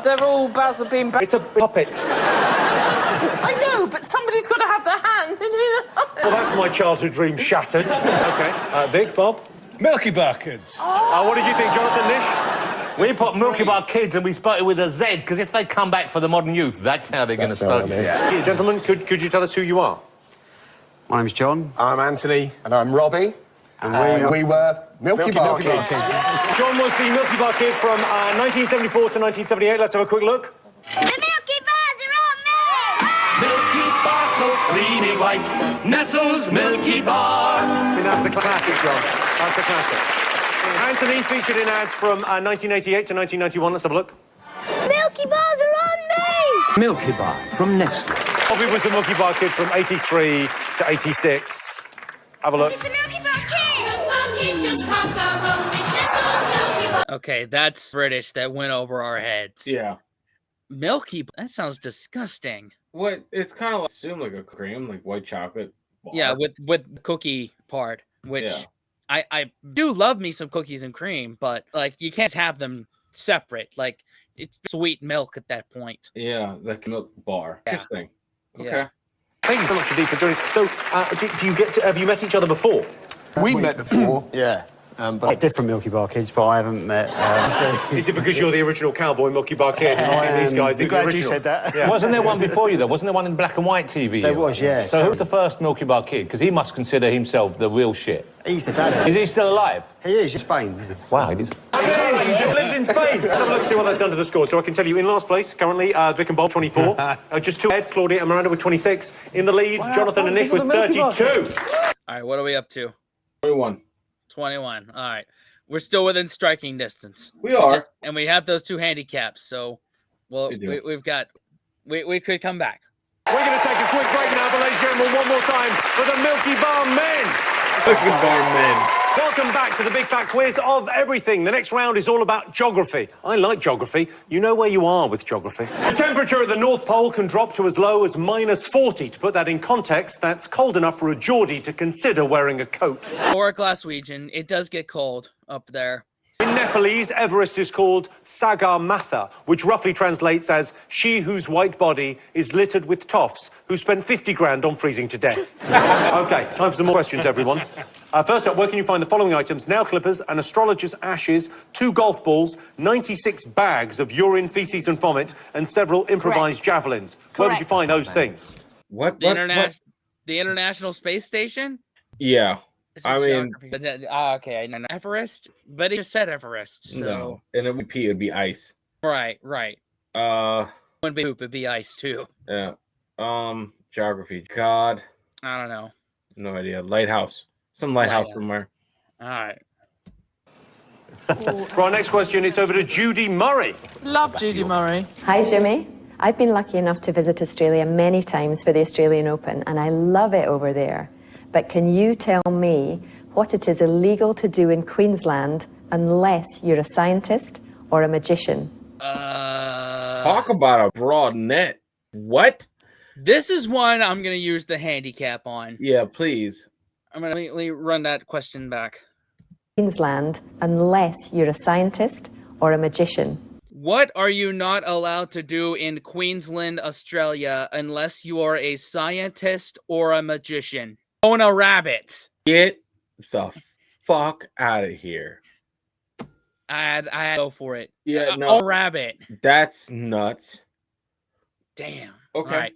They're all Basil being. It's a puppet. I know, but somebody's got to have their hand in here. Well, that's my childhood dream shattered. Okay, Vic, Bob? Milky Bar Kids. What did you think, Jonathan Nish? We put Milky Bar Kids and we spelled it with a Z, because if they come back for the modern youth, that's how they're going to spell it. Yeah, gentlemen, could you tell us who you are? My name's John. I'm Anthony. And I'm Robbie. And we were Milky Bar Kids. John was the Milky Bar Kid from 1974 to 1978. Let's have a quick look. The Milky Bars are on me! Milky Bar, so creamy white, nestles Milky Bar. I mean, that's the classic, John. That's the classic. Anthony featured in ads from 1988 to 1991. Let's have a look. Milky Bars are on me! Milky Bar from Nestle. Bobby was the Milky Bar Kid from 83 to 86. Have a look. It's the Milky Bar Kid! Just conquer Milky Bar. Okay, that's British that went over our heads. Yeah. Milky, that sounds disgusting. What? It's kind of like, assume like a cream, like white chocolate bar. Yeah, with cookie part, which I do love me some cookies and cream, but like you can't have them separate. Like it's sweet milk at that point. Yeah, like milk bar. Yeah. Interesting. Okay. Yeah. Thank you so much indeed for joining us. So, do you have you met each other before? We met before. Yeah. But different Milky Bar Kids, but I haven't met. Is it because you're the original cowboy Milky Bar Kid and you think these guys think the original? You said that. Yeah. Wasn't there one before you, though? Wasn't there one in black and white TV? There was, yeah. So who's the first Milky Bar Kid? Because he must consider himself the real shit. He's the dad. Is he still alive? He is, in Spain. Wow, he did. He just lives in Spain. Let's have a look and see what that's done to the score. So I can tell you, in last place, currently, Vic and Bob, 24. Just 2 ahead, Claudia and Miranda with 26. In the lead, Jonathan and Nish with 32. All right, what are we up to? 21. 21. All right. We're still within striking distance. We are. And we have those 2 handicaps, so well we've got we could come back. We're going to take a quick break now, but ladies and gentlemen, one more time for the Milky Bar Men. Milky Bar Men. Welcome back to the Big Fat Quiz of everything. The next round is all about geography. I like geography. You know where you are with geography. The temperature at the North Pole can drop to as low as -40. To put that in context, that's cold enough for a Geordie to consider wearing a coat. For a Glaswegian, it does get cold up there. In Nepalese, Everest is called Sagarmatha, which roughly translates as she whose white body is littered with toffs, who spent 50 grand on freezing to death. Okay, time for some more questions, everyone. First up, where can you find the following items? Nail clippers, an astrologer's ashes, 2 golf balls, 96 bags of urine, feces and vomit, and several improvised javelins. Where would you find those things? What? The International Space Station? Yeah. This is I mean, geography. But okay, no, Everest? But he just said Everest, so... no. And it would be ice. Right. Wouldn't be poop, it'd be ice, too. Yeah. Geography. God. I don't know. No idea. Lighthouse. Some lighthouse somewhere. All right. For our next question, it's over to Judy Murray. Love Judy Murray. Hi, Jimmy. I've been lucky enough to visit Australia many times for the Australian Open, and I love it over there. But can you tell me what it is illegal to do in Queensland unless you're a scientist or a magician? Talk about a broad net. What? This is one I'm going to use the handicap on. Yeah, please. I'm going to immediately run that question back. Queensland unless you're a scientist or a magician. What are you not allowed to do in Queensland, Australia, unless you are a scientist or a magician? Own a rabbit. Get the fuck out of here. I had to go for it. Yeah, no. A rabbit. That's nuts. Damn. Okay.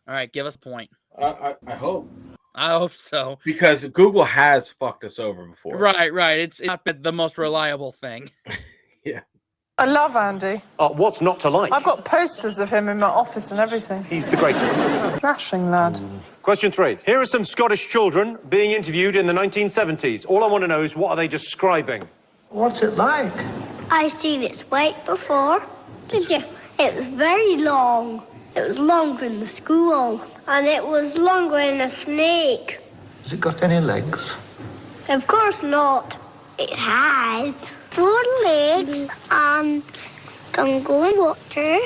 All right, give us a point. I hope. I hope so. Because Google has fucked us over before. Right. It's not the most reliable thing. Yeah. I love Andy. What's not to like? I've got posters of him in my office and everything. He's the greatest. Smashing lad. Question 3. Here are some Scottish children being interviewed in the 1970s. All I want to know is, what are they describing? What's it like? I seen its weight before. Did you? It was very long. It was longer than the school. And it was longer than a snake. Has it got any legs? Of course not. It has 4 legs and can go in water.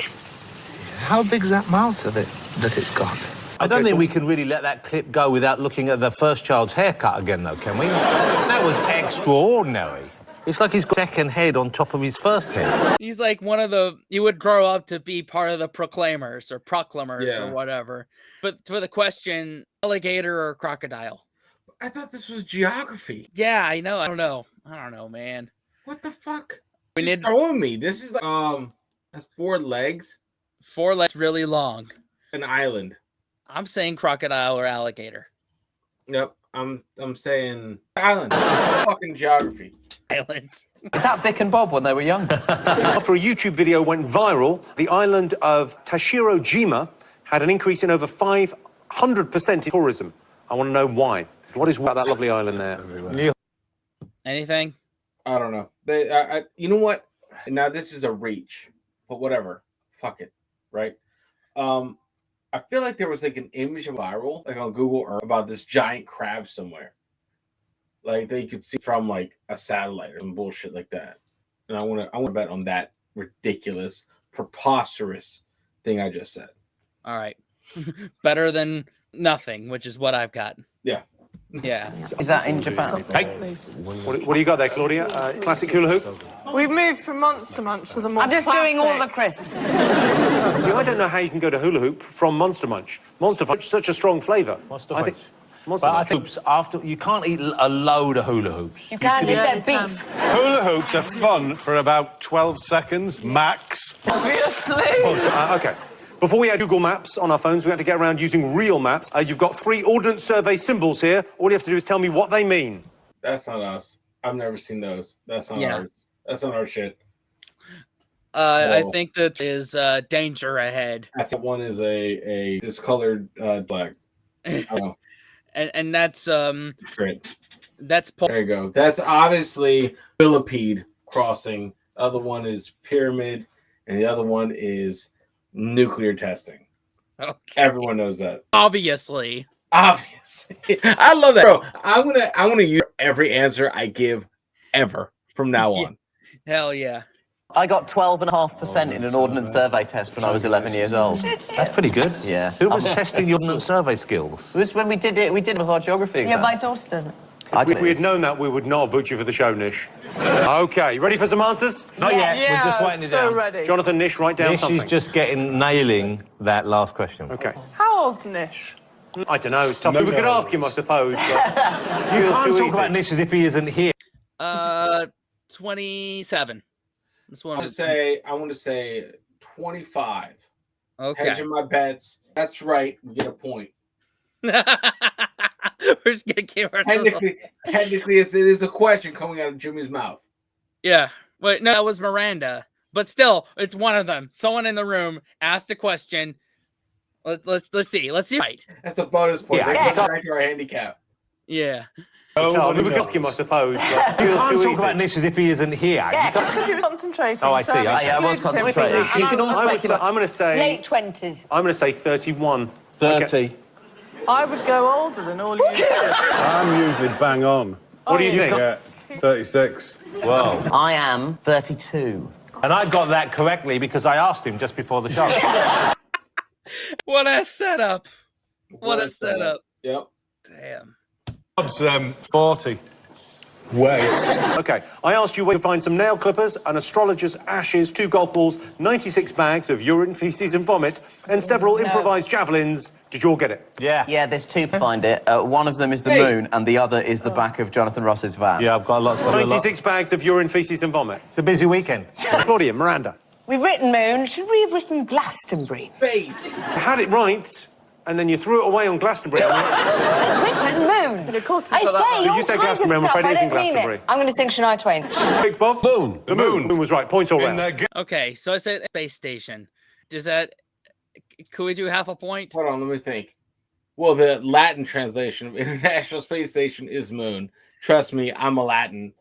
How big's that mouth of it that it's got? I don't think we can really let that clip go without looking at the first child's haircut again, though, can we? That was extraordinary. It's like he's got a second head on top of his first head. He's like he would grow up to be part of the Proclaimers or Proclamers or whatever. But for the question, alligator or crocodile? I thought this was geography. Yeah, I know. I don't know, man. What the fuck? It's throwing me. This is that's 4 legs. 4 legs really long. An island. I'm saying crocodile or alligator. Yep. I'm saying island. Fucking geography. Island. Is that Vic and Bob when they were young? After a YouTube video went viral, the island of Tashiro-jima had an increase in over 500% in tourism. I want to know why. What is about that lovely island there? Anything? I don't know. You know what? Now this is a reach, but whatever. Fuck it. Right? I feel like there was like an image viral, like on Google Earth, about this giant crab somewhere. Like that you could see from like a satellite or some bullshit like that. And I want to bet on that ridiculous, preposterous thing I just said. All right. Better than nothing, which is what I've got. Yeah. Yeah. Is that in Japan? Hey, what do you got there, Claudia? Classic hula hoop? We've moved from Monster Munch to the more I'm just classic. doing all the crisps. See, I don't know how you can go to hula hoop from Monster Munch. Monster Munch is such a strong flavour. I think hoops after you can't eat a load of hula hoops. You can't eat that beef. Hula hoops are fun for about 12 seconds, max. Obviously. Okay. Before we had Google Maps on our phones, we had to get around using real maps. You've got 3 Ordnance Survey symbols here. All you have to do is tell me what they mean. That's not us. I've never seen those. That's not ours. That's not our shit. I think that is danger ahead. I think one is a discolored black. I don't know. And that's Great. That's there you go. That's obviously millipede crossing. The other one is pyramid, and the other one is nuclear testing. Okay. Everyone knows that. Obviously. I love that. Bro, I'm gonna use every answer I give ever from now on. Hell yeah. I got 12.5% in an Ordnance Survey test when I was 11 years old. That's pretty good. Yeah. Who was testing the Ordnance Survey skills? It was when we did it with our geography exam. Yeah, my daughter does it. If we had known that, we would not have booked you for the show, Nish. Okay, you ready for some answers? Not yet. Yeah, We're just writing it down. ready. Jonathan, Nish, write down Nish something. is just nailing that last question. Okay. How old's Nish? I don't know. It's tough. We could ask him, I suppose. But You can't talk about Nish as if he isn't here. 27. This one. I want to say 25. Okay. Hedging my bets. That's right. We get a point. We're just gonna give ourselves. Technically, it is a question coming out of Jimmy's mouth. Yeah. Wait, no, that was Miranda. But still, it's one of them. Someone in the room asked a question. Let's see. Let's see. Right. That's a bonus point. Yeah. That goes back to our handicap. Yeah. We could ask him, I suppose. But You it feels can't too talk easy. about Nish as if he isn't here. Yeah, that's because he was concentrating. Oh, I see. so I see. I was excluded him from concentrating. that, You and can I all was- I'm going to say. Late 20s. I'm going to say 31. 30. Okay. I would go older than all you. I'm usually bang on. What do you think? Yeah, 36. Whoa. I am 32. And I got that correctly because I asked him just before the show. What a setup. What a setup. Yep. Damn. Bob's 40. Waste. Okay, I asked you where to find some nail clippers, an astrologer's ashes, 2 golf balls, 96 bags of urine, feces and vomit, and several improvised javelins. Did you all get it? Yeah. Yeah, there's 2 to find it. One of them is the moon, and the other is the back of Jonathan Ross's van. Yeah, I've got lots of 96 bags of urine, feces and vomit. It's a busy weekend. Claudia, Miranda. We've written moon. Should we have written Glastonbury? Base. You had it right, and then you threw it away on Glastonbury. Written moon. But of course I we've got that say right. Did all you say kinds of Glastonbury? I'm stuff. afraid it I isn't don't mean Glastonbury. it. I'm going to sing Shania Twain. Big Bob? Moon. The moon. Moon was right. Points all round. Okay, so I said space station. Does that? Could we do half a point? Hold on, let me think. Well, the Latin translation of International Space Station is moon. Trust me, I'm a Latin.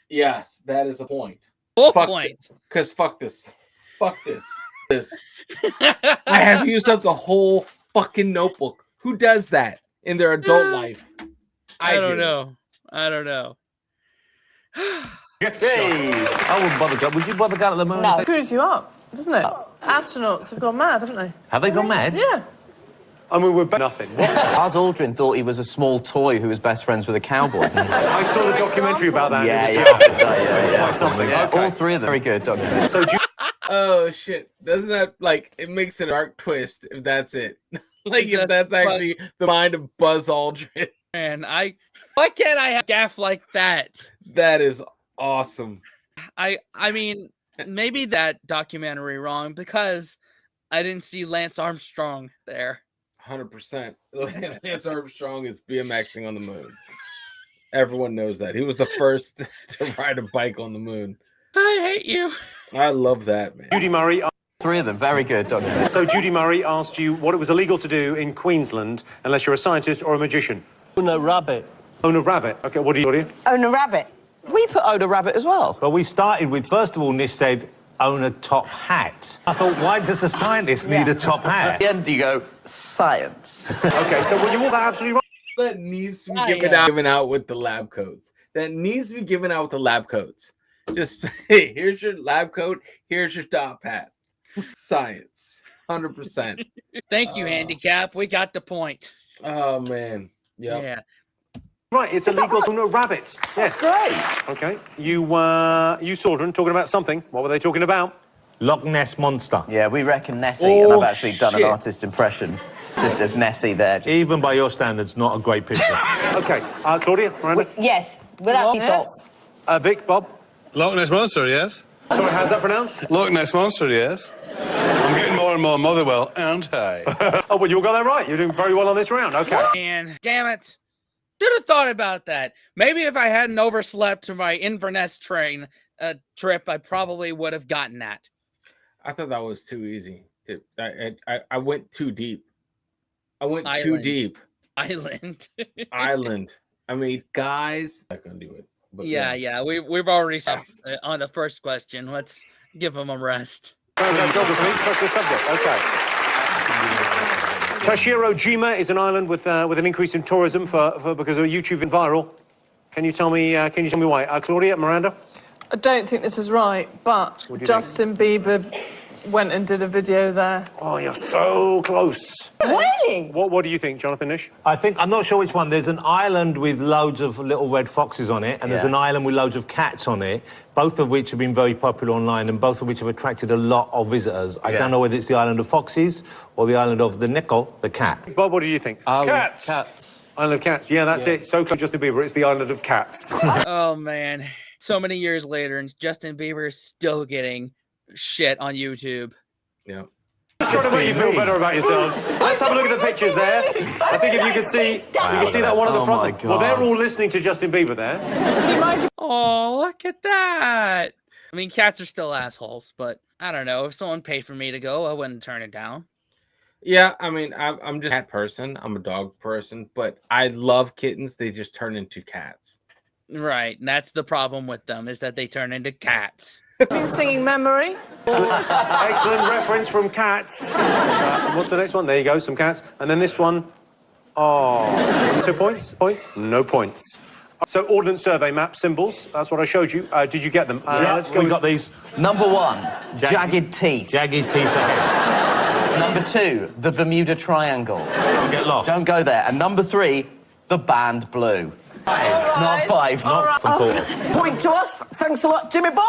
Yes, that is a point. Full point. Because fuck this. Fuck this. I have used up the whole fucking notebook. Who does that in their adult life? I don't do. know. I don't know. I wouldn't bother going. Would you bother going to the moon? No, it screws you up, doesn't it? Astronauts have gone mad, haven't they? Have they gone mad? Yeah. I mean, we're nothing. Buzz Aldrin thought he was a small toy who was best friends with a cowboy. I saw the documentary about that. Yeah, It yeah, was yeah. quite something. Yeah, Okay. all 3 of them. Very good documentary. So do you... Oh shit! Doesn't that it makes it a dark twist if that's it? If that's actually the mind of Buzz Aldrin. And why can't I have gaff like that? That is awesome. I mean, maybe that documentary wrong because I didn't see Lance Armstrong there. 100%. Lance Armstrong is BMXing on the moon. Everyone knows that. He was the first to ride a bike on the moon. I hate you. I love that, man. Judy Murray... 3 of them. Very good documentary. So Judy Murray asked you what it was illegal to do in Queensland unless you're a scientist or a magician. Own a rabbit. Own a rabbit. Okay, what do you... Own a rabbit. We put Own a Rabbit as well. But we started with, first of all, Nish said, own a top hat. I thought, why does a scientist need a top hat? At the end, you go, science. Okay, so you all that absolutely right. That needs to be given out with the lab coats. That needs to be given out with the lab coats. Just, hey, here's your lab coat. Here's your top hat. Science. 100%. Thank you, Handicap. We got the point. Oh, man. Yep. Yeah. Right, it's illegal to own a rabbit. Yes. Great. Okay, you saw them talking about something. What were they talking about? Loch Ness Monster. Yeah, we reckon Nessie, and I've actually done an artist impression just of Nessie there. Even by your standards, not a great picture. Okay, Claudia, Miranda? Yes, without thought. Vic, Bob? Loch Ness Monster, yes. Sorry, how's that pronounced? Loch Ness Monster, yes. I'm getting more and more Motherwell, aren't I? Oh, well, you all got that right. You're doing very well on this round. Okay. And damn it. Should have thought about that. Maybe if I hadn't overslept to my Inverness train trip, I probably would have gotten that. I thought that was too easy. I went too deep. I went too deep. Island. Island. I mean, guys, I couldn't do it. But Yeah. We've already stopped on the first question. Let's give them a rest. Geography, special subject. Okay. Tashiro Jima is an island with an increase in tourism because of YouTube and viral. Can you tell me why? Claudia, Miranda? I don't think this is right, but What do you Justin Bieber went and did a video there. Oh, you're so close. Really? What do you think, Jonathan Nish? I'm not sure which one. There's an island with loads of little red foxes on it, and there's Yeah. an island with loads of cats on it, both of which have been very popular online and both of which have attracted a lot of visitors. I don't know whether it's the island of foxes or the island of the Nickel, the cat. Bob, what do you think? Cats. Island of Cats. Yeah, that's it. So close, Justin Bieber. It's the Island of Cats. Oh man, so many years later, and Justin Bieber is still getting shit on YouTube. Yeah. Just trying to make you feel better about yourselves. Let's have a look at the pictures there. I think if you could see, you can see that one at the front. Well, they're all listening to Justin Bieber there. Oh, look at that. I mean, cats are still assholes, but I don't know. If someone paid for me to go, I wouldn't turn it down. Yeah, I mean, I'm just a cat person. I'm a dog person, but I love kittens. They just turn into cats. Right, and that's the problem with them, is that they turn into cats. Been singing Memory. Excellent reference from Cats. What's the next one? There you go, some cats. And then this one. Oh. 2 points? Points? No points. So, Ordnance Survey map symbols. That's what I showed you. Did you get them? Let's go. We got these. Number 1, jagged teeth. Jagged teeth ahead. Number 2, the Bermuda Triangle. Don't get lost. Don't go there. And number 3, the band Blue. 5, not 5. Not from 4. Point to us. Thanks a lot, Jimmy boy.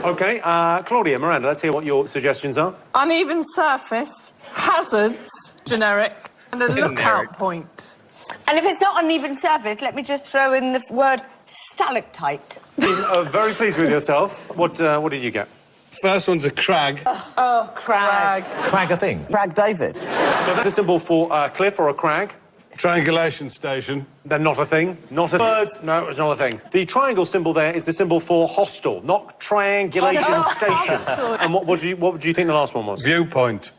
Okay, Claudia, Miranda, let's hear what your suggestions are. Uneven surface, hazards, generic, and a lookout point. And if it's not uneven surface, let me just throw in the word stalactite. Very pleased with yourself. What did you get? First one's a crag. Oh, crag. Crag a thing. Crag David. So that's a symbol for a cliff or a crag. Triangulation station. They're not a thing. Not a bird. No, it's not a thing. The triangle symbol there is the symbol for hostel, not triangulation station. And what do you think the last one was? Viewpoint.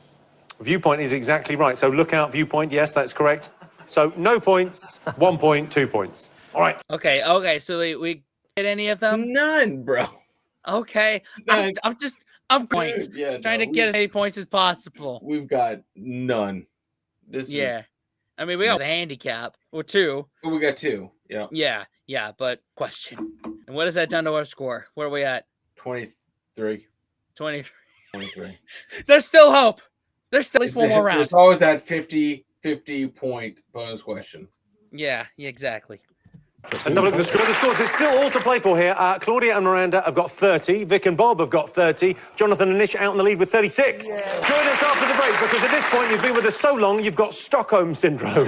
Viewpoint is exactly right. So lookout, viewpoint, yes, that's correct. So no points, 1 point, 2 points. All right. Okay, so we get any of them? None, bro. Okay, None. I'm trying to get as many points as possible. We've got none. This is... I mean, we got the handicap, or 2. We got 2, yeah. Yeah, but question. And what has that done to our score? Where are we at? 23. 23. There's still hope. There's still at least one more round. There's always that 50 point bonus question. Yeah, exactly. Let's have a look at the score. The scores, it's still all to play for here. Claudia and Miranda have got 30. Vic and Bob have got 30. Jonathan and Nish out in the lead with 36. Yeah. Join us after the break, because at this point you've been with us so long, you've got Stockholm Syndrome.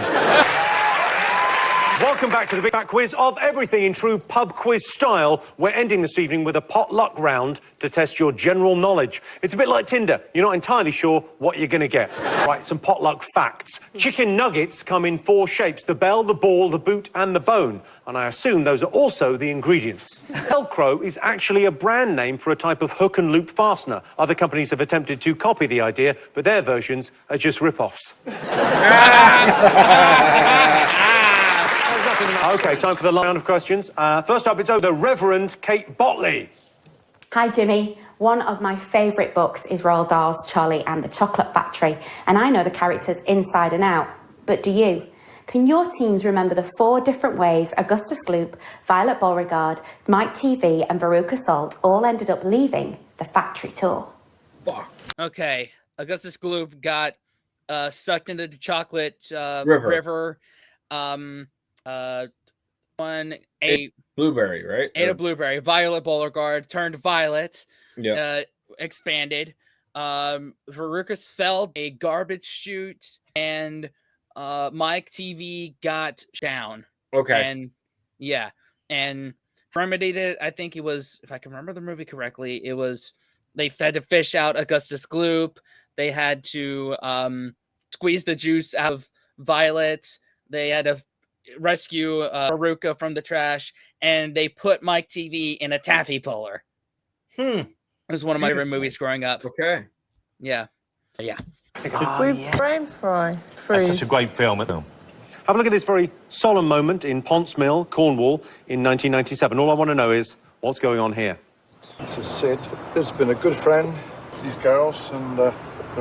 Welcome back to the Big Fat Quiz of everything in true pub quiz style. We're ending this evening with a potluck round to test your general knowledge. It's a bit like Tinder. You're not entirely sure what you're going to get. Right, some potluck facts. Chicken nuggets come in 4 shapes: the bell, the ball, the boot, and the bone. And I assume those are also the ingredients. Velcro is actually a brand name for a type of hook and loop fastener. Other companies have attempted to copy the idea, but their versions are just rip-offs. OK, time for the round of questions. First up, it's the Reverend Kate Botley. Hi, Jimmy. One of my favourite books is Roald Dahl's Charlie and the Chocolate Factory, and I know the characters inside and out. But do you? Can your teams remember the 4 different ways Augustus Gloop, Violet Beauregard, Mike TV and Veruca Salt all ended up leaving the factory tour? Okay, Augustus Gloop got sucked into the chocolate river. Blueberry, right? Ate a blueberry. Violet Beauregard turned violet. Yeah. Expanded. Veruca fell a garbage chute, and Mike TV got down. Okay. And and remedied it. I think it was, if I can remember the movie correctly, it was they had to fish out Augustus Gloop. They had to squeeze the juice out of Violet. They had to rescue Veruca from the trash, and they put Mike TV in a taffy puller. It was one of my favorite movies growing up. Okay. Yeah. Brain fry. That's such a great film, isn't it? Have a look at this very solemn moment in Ponce Mill, Cornwall, in 1997. All I want to know is what's going on here. This is Sid. He's been a good friend to these girls, and they're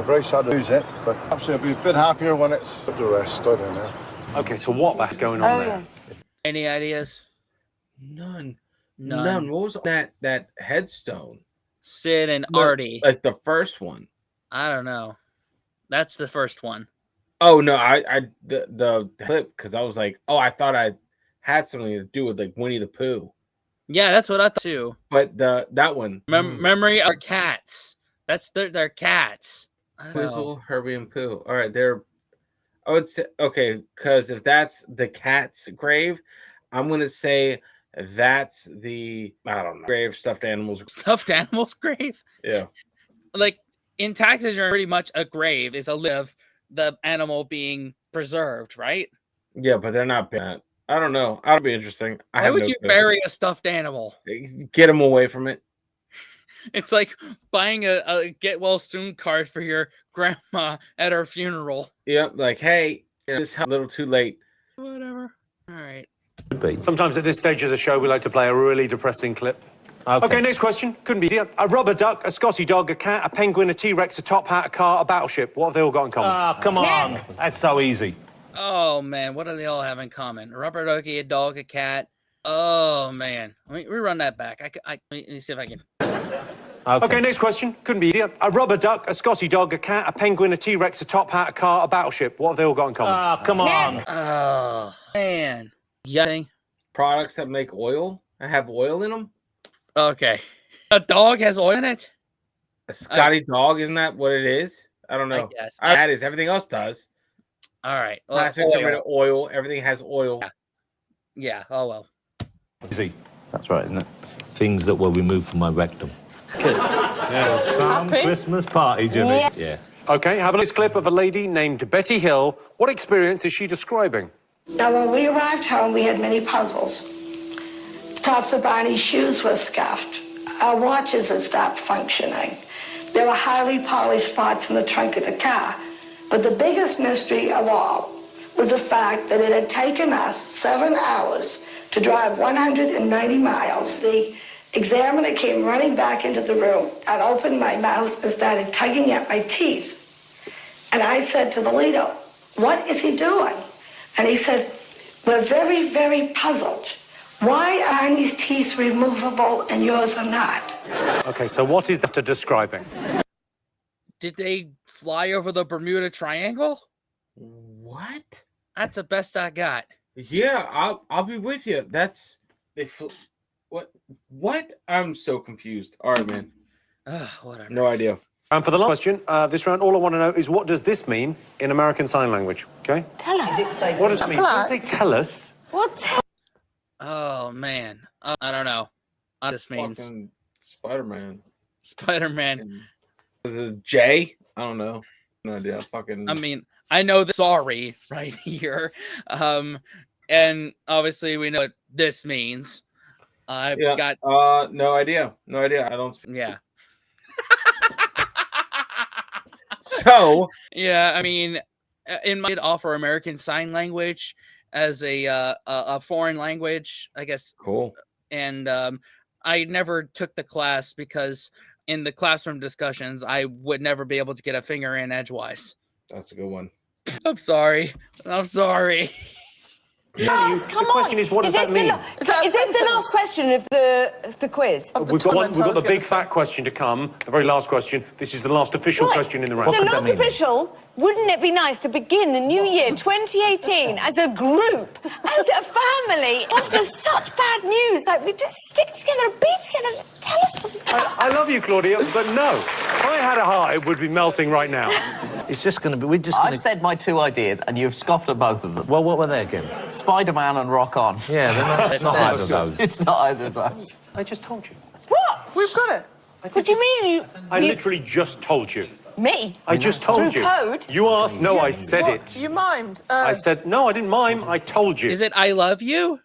very sad to lose it, but actually I'll be a bit happier when it's the rest. I don't know. Okay, so what's going on there? Any ideas? None. What was that headstone? Sid and Artie. Like the first one. I don't know. That's the first one. Oh no, the clip, because I was like, oh, I thought I had something to do with like Winnie the Pooh. Yeah, that's what I thought too. But that one, Memory are cats. That's they're cats. Quizzle, Herbie, and Pooh. All right, I would say okay, because if that's the cat's grave, I'm gonna say that's the grave stuffed animals. Stuffed animals grave. Yeah. Like in taxes, you're pretty much a grave is a live the animal being preserved, right? Yeah, but they're not bad. I don't know. That'll be interesting. Why would you bury a stuffed animal? Get them away from it. It's like buying a get well soon card for your grandma at her funeral. Yep, like, hey, it's a little too late. Whatever. All right. Sometimes at this stage of the show, we like to play a really depressing clip. Okay, next question. Couldn't be easier. A rubber duck, a Scotty dog, a cat, a penguin, a T-Rex, a top hat, a car, a battleship. What have they all got in common? Ah, come on. That's so easy. Oh, man. What do they all have in common? A rubber ducky, a dog, a cat. Oh, man. Let me run that back. Let me see if I can. Okay, next question. Couldn't be easier. A rubber duck, a Scotty dog, a cat, a penguin, a T-Rex, a top hat, a car, a battleship. What have they all got in common? Ah, come on. Oh, man. Yeah. Products that make oil. I have oil in them. Okay. A dog has oil in it? A Scotty dog, isn't that what it is? I don't know. Yes. That is. Everything else does. All right. Well, plastics are made of oil. Everything has oil. Yeah. Oh, well. Easy. That's right, isn't it? Things that were removed from my rectum. Yeah. Some Christmas party, Jimmy. Yeah. Okay, have a nice clip of a lady named Betty Hill. What experience is she describing? Now, when we arrived home, we had many puzzles. The tops of Barney's shoes were scuffed. Our watches had stopped functioning. There were highly polished spots in the trunk of the car. But the biggest mystery of all was the fact that it had taken us 7 hours to drive 190 miles. The examiner came running back into the room. I opened my mouth and started tugging at my teeth. And I said to the leader, "What is he doing?" And he said, "We're very, very puzzled. Why are Arnie's teeth removable and yours are not?" Okay, so what is that describing? Did they fly over the Bermuda Triangle? What? That's the best I got. Yeah, I'll be with you. That's what? I'm so confused. All right, man. Whatever. No idea. And for the last question, this round, all I want to know is what does this mean in American Sign Language? Okay. Tell us. What does it mean? Don't say tell us. What? Oh man, I don't know. What this means Fucking Spider-Man. Spider-Man. Is it J? I don't know. No idea. Fucking. I mean, I know the sorry right here, and obviously we know what this means. I've got no idea. No idea. I don't. Yeah. So yeah, I mean, it might offer American Sign Language as a foreign language, I guess. Cool. And I never took the class because in the classroom discussions, I would never be able to get a finger in edgewise. That's a good one. I'm sorry. Guys, the question is, what does that mean? Is this the last question of the quiz? We've got the big fat question to come, the very last question. This is the last official question in the round. The last official, wouldn't it be nice to begin the new year 2018 as a group, as a family, after such bad news? Like, we just stick together and be together, just tell us. I love you, Claudia, but no. If I had a heart, it would be melting right now. It's just going to be... I've said my 2 ideas, and you've scoffed at both of them. Well, what were they again? Spider-Man and Rock On. Yeah, they're not, it's not either of those. It's not either of those. I just told you. What? We've got it. What do you mean I literally just told you. Me? I just told Through you. code? You asked. No, I said What? it. You mimed. I said, no, I didn't mime. I told you. Is it I love you?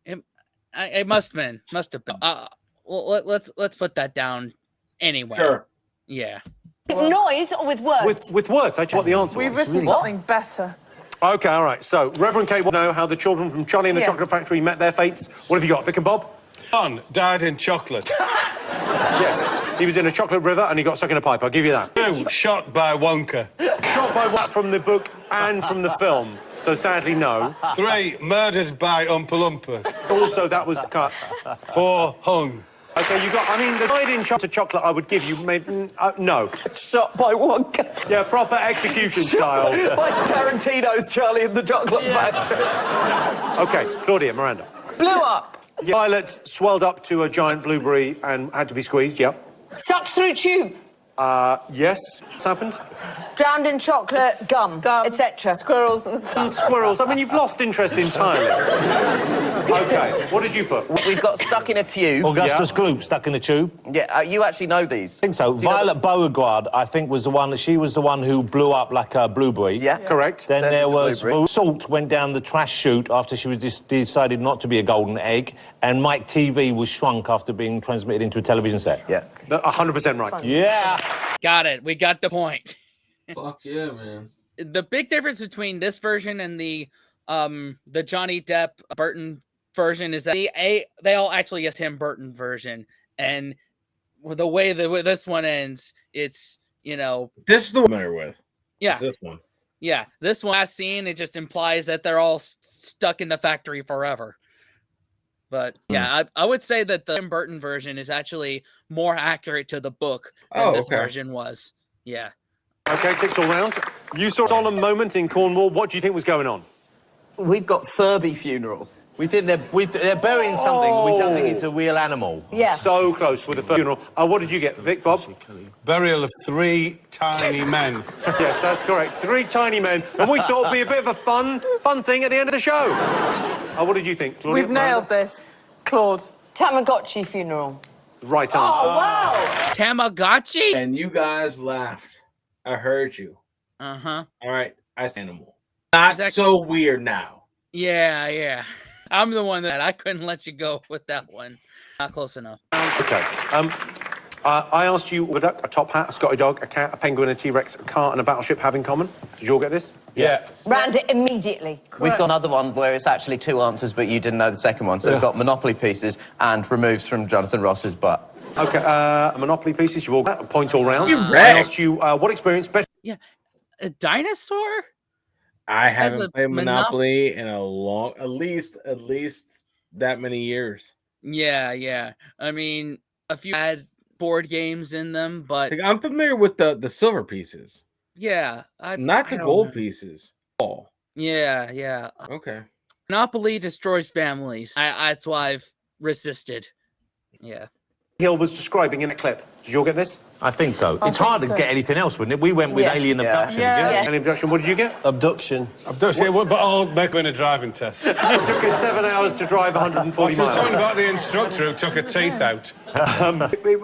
It must have been. Well, let's put that down anyway. Sure. Yeah. With noise or with words? With words. I just what the answer We've was. written something better. Okay, all right. So, Reverend Kate will know how the children from Charlie and the Chocolate Factory met their fates. What have you got, Vic and Bob? John died in chocolate. Yes. He was in a chocolate river and he got stuck in a pipe. I'll give you that. 2, shot by Wonka. Shot by what from the book and from the film? So sadly, no. 3, murdered by Oompa Loompa. Also, that was cut. 4, hung. Okay, you got. I mean, the guide in Shot to Chocolate I would give you, maybe no. Shot by what? Yeah, proper execution style. Like Tarantino's Charlie and the Chocolate Factory. Okay, Claudia, Miranda. Blew up. Yeah. Violet swelled up to a giant blueberry and had to be squeezed. Yeah. Sucked through tube. Yes. What's happened? Drowned in chocolate, gum, etc. Squirrels and stuff. Squirrels. I mean, you've lost interest entirely. Okay, what did you put? We've got Stuck in a Tube. Augustus Gloop, Stuck in the Tube. Yeah, you actually know these. I think so. Violet Beauregard, I think, was the one. She was the one who blew up like a blueberry. Yeah, correct. Then there was blueberry. Salt went down the trash chute after she was decided not to be a golden egg, and Mike TV was shrunk after being transmitted into a television set. Yeah, 100% right. Yeah. Got it. We got the point. Fuck yeah, man. The big difference between this version and the Johnny Depp Burton version is that they all actually a Tim Burton version, and the way this one ends, it's this is the one I'm familiar with. Yeah, It's this one. Yeah, this last scene, it just implies that they're all stuck in the factory forever. But yeah, I would say that the Tim Burton version is actually more accurate to the book than this version was. Yeah. Okay, ticks all round. You saw a solemn moment in Cornwall. What do you think was going on? We've got Furby funeral. We think they're burying something. We don't think it's a real animal. Yeah. So close with the funeral. What did you get, Vic, Bob? Burial of 3 tiny men. Yes, that's correct. 3 tiny men. And we thought it'd be a bit of a fun thing at the end of the show. What did you think, Claudia? We've nailed this, Claude. Tamagotchi funeral. Right answer. Oh, wow. Tamagotchi? And you guys laughed. I heard you. Uh-huh. All right, I said animal. Not so weird now. Yeah. I'm the one that I couldn't let you go with that one. Not close enough. Okay. I asked you what a top hat, a Scotty dog, a cat, a penguin, a T-Rex, a car, and a battleship have in common. Did you all get this? Yeah. Round it immediately. We've got another one where it's actually 2 answers, but you didn't know the second one. So we've got Monopoly pieces and removes from Jonathan Ross's butt. Okay, Monopoly pieces, you've all got points all round. You I wrecked. asked you what experience best... Yeah. A dinosaur? I As haven't a played Monopoly in a long, at least that many years. Yeah. I mean, a few had board games in them, but Like, I'm familiar with the silver pieces, yeah, not the I don't gold know. pieces. Oh, Yeah. okay. Monopoly destroys families. That's why I've resisted. Yeah. Hill was describing in a clip. Did you all get this? I think so. I It's hard think to so. get anything else, wouldn't it? We went with alien abduction again. Alien abduction, what did you get? Abduction. Abduction, but I'll make in a driving test. It took us 7 hours to drive 140 I was talking miles. about the instructor who took her teeth out.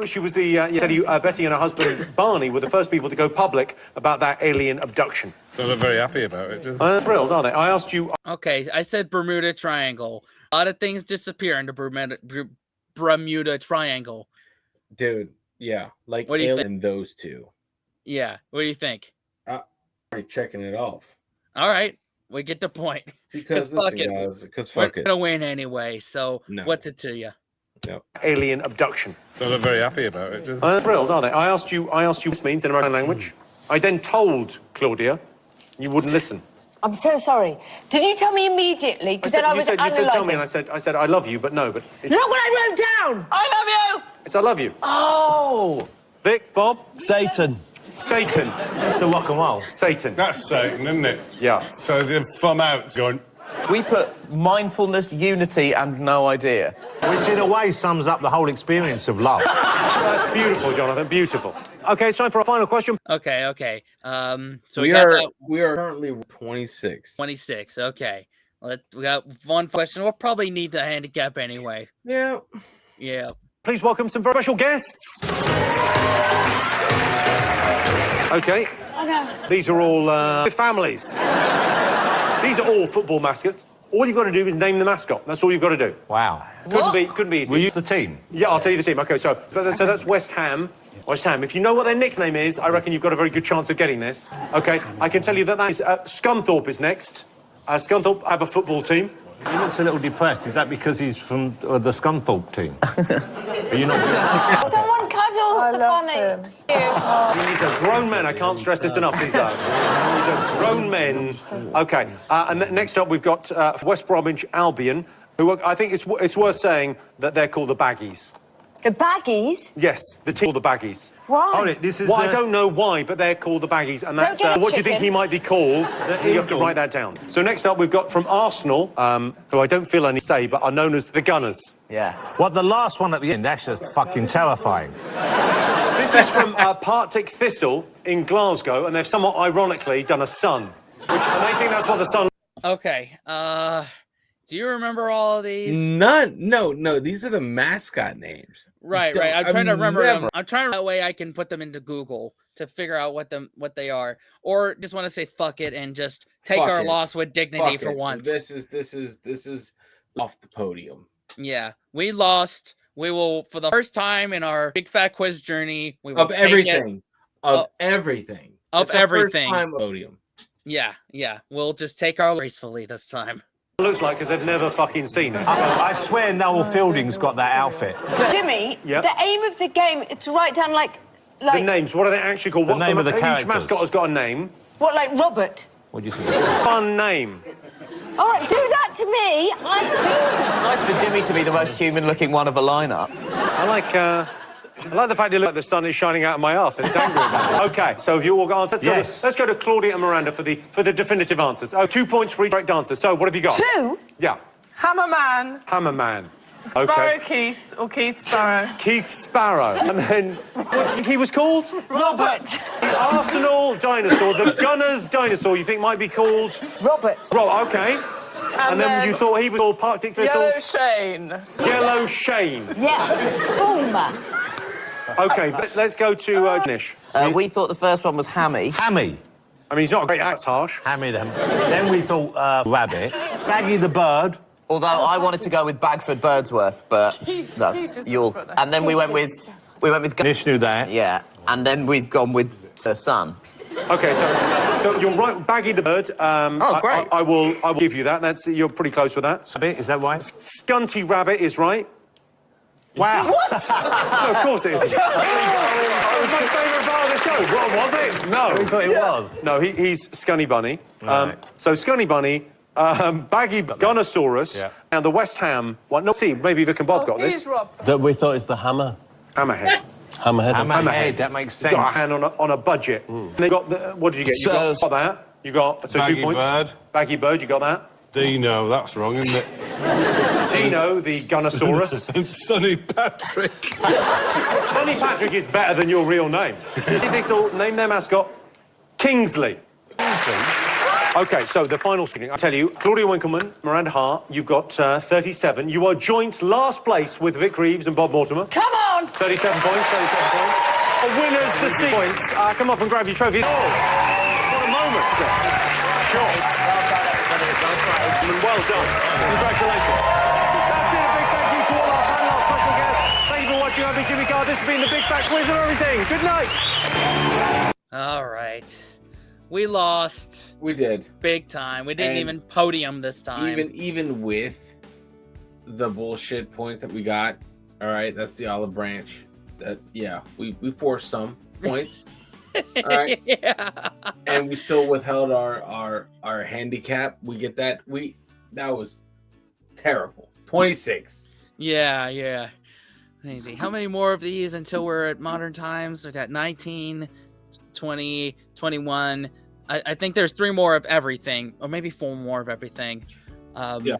She was Betty and her husband Barney were the first people to go public about that alien abduction. They look very happy about it, do they? They're thrilled, aren't they? I asked you... Okay, I said Bermuda Triangle. A lot of things disappear in the Bermuda Triangle. Dude, yeah, like What do you Alien, think? those two. Yeah, what do you think? Already checking it off. All right, we get the point. Because fuck listen, it. guys, because We're fuck it. gonna win anyway. So No. what's it to you? Alien abduction. They look very happy about it, do they? They're thrilled, aren't they? I asked you what this means in American language. I then told Claudia. You wouldn't listen. I'm so sorry. Did you tell me immediately? Because then I was you said tell me, and analysing. I said I love you, but no, but it's, Look what I wrote down! I love you! it's I love you. Oh! Vic, Bob, Satan. Satan, It's the rock and roll. Satan. That's Satan, isn't it? Yeah. So the thumb out's going... We put mindfulness, unity, and no idea. Which in a way sums up the whole experience of love. That's beautiful, Jonathan. Beautiful. Okay, it's time for our final question. Okay. So we got are that currently 26. 26. Okay. We got one question. We'll probably need the handicap anyway. Yeah. Yeah. Please welcome some very special guests. Okay. Oh no. These are all families. These are all football mascots. All you've got to do is name the mascot. That's all you've got to do. Wow. Couldn't be easy. Were you the team? Yeah, I'll tell you the team. Okay, so that's West Ham. West Ham. If you know what their nickname is, I reckon you've got a very good chance of getting this. Okay, I can tell you that is Scunthorpe is next. Scunthorpe have a football team. He looks a little depressed. Is that because he's from the Scunthorpe team? Are you not? Someone cuddle I the love bunny. him. These are grown men. I can't stress this enough. These are grown men. Okay, and next up we've got West Bromwich Albion, who are, I think it's worth saying that they're called the Baggies. The baggies? Yes, the team called the Baggies. Why? Hold it, this is I don't know why, but they're called the Baggies, and that's get a what do you think chicken. he might be called? You have to write that down. So next up, we've got from Arsenal, who I don't feel I need to say, but are known as the Gunners. Yeah. What, the last one at the end? That's just fucking terrifying. This is from Partick Thistle in Glasgow, and they've somewhat ironically done a sun, and they think that's what the sun. Okay. Do you remember all of these? None. No. These are the mascot names. Right. I'm trying to remember them. I'm trying that way I can put them into Google to figure out what they are, or just want to say fuck it and just take Fuck our it. loss with dignity Fuck for it. once. This is off the podium. Yeah, we lost. We will, for the first time in our Big Fat Quiz journey, we will Of everything. Of everything. Of It's our first everything. time podium. Yeah. We'll just take our gracefully this time. Looks like because they've never fucking seen it. I swear Noel Fielding's got that outfit. Jimmy, Yeah. the aim of the game is to write down like The names, what are they actually called? The What's name of the Each characters. mascot has got a name. what, like Robert? What do you think? Fun name. All right, do that to me. I Nice for Jimmy to be the most human-looking one of a lineup. I like the fact you look like the sun is shining out of my arse and it's angry about it. Okay, so have you all got answers? Let's go to Claudia and Miranda for the definitive answers. 2 points for each correct answer. So what have you got? 2? Yeah. Hammerman, Hammerman. Sparrow Keith, or Keith Sparrow. Keith Sparrow. And then, what do you think he was called? Robert. The Arsenal dinosaur, the Gunners dinosaur, you think might be called? Robert. Okay. And then you thought he was called Partick Yellow Thistles? Shane. Yellow Shane. Yeah. Boom. Okay, let's go to Nish. We thought the first one was Hammy. Hammy. I mean, he's not a great act, harsh. Hammy then. Then we thought Rabbit. Baggy the Bird. Although I wanted to go with Bagford Birdsworth, but that's your. And then we went with Nish knew that. Yeah, and then we've gone with Sun. Okay, so you're right, Baggy the Bird. Great. I will give you that. You're pretty close with that. Rabbit, is that right? Scunty Rabbit is right. Wow. What? No, of course it isn't. That was my favourite part of the show. What was it? No. We thought it was. No, he's Scunny Bunny. Right. So Scunny Bunny, Baggy Gunnosaurus, and the West Ham one. No, see, maybe Vic and Bob got this. He's Rob. That we thought is the hammer. Hammerhead. Hammerhead. Hammerhead, that makes He's got a sense. hand on a budget. And they got the, what did you get? You got that. You got 2 Baggy points. Bird. Baggy Bird, you got that. Dino, that's wrong, isn't it? Dino, the Gunnosaurus. And Sonny Patrick. Sonny Patrick is better than your real name. Thistle, name their mascot. Kingsley. Okay, so the final screening. I tell you, Claudia Winkleman, Miranda Hart, you've got 37. You are joint last place with Vic Reeves and Bob Mortimer. Come on. 37 points, 37 points. The winners, the 6 points. Come up and grab your trophy. Oh, what a moment. Sure. Well done. Congratulations. That's it. A big thank you to all our panel, our special guests. Thank you for watching. I've been Jimmy Carr. This has been the Big Fat Quiz of everything. Good night. All right. We lost. We did. Big time. We didn't And even podium this time. Even with the bullshit points that we got, all right, that's the olive branch. That we forced some points. All right. Yeah. And we still withheld our handicap. We get that. That was terrible. 26. Yeah. Easy. How many more of these until we're at modern times? We got 19, 20, 21. I think there's 3 more of everything, or maybe 4 more of everything. Yeah.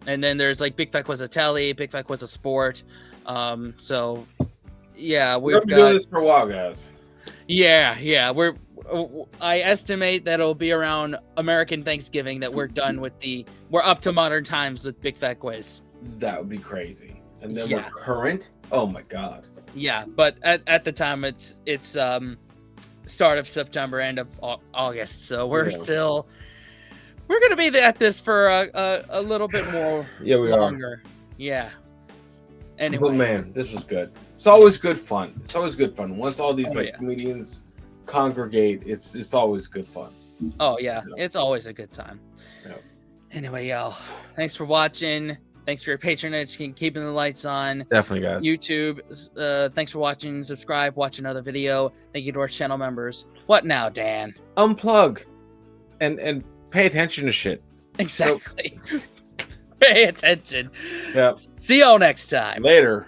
And then there's like Big Fat Quiz of Telly, Big Fat Quiz of Sport. So yeah, We're doing this for a while, guys. Yeah. I estimate that it'll be around American Thanksgiving that we're done with we're up to modern times with Big Fat Quiz. That would be crazy. And then we're current. Oh my god. Yeah, but at the time it's start of September, end of August, so we're gonna be at this for a little bit more. Yeah, we longer. Yeah. Anyway, But man, this was good. It's always good fun. Once all these comedians congregate, it's always good fun. Oh yeah, it's always a good time. Yeah. Anyway, y'all, thanks for watching. Thanks for your patronage, keeping the lights on. Definitely, guys. YouTube, thanks for watching. Subscribe, watch another video. Thank you to our channel members. What now, Dan? Unplug and pay attention to shit. Exactly. Pay attention. Yep. See y'all next time. Later.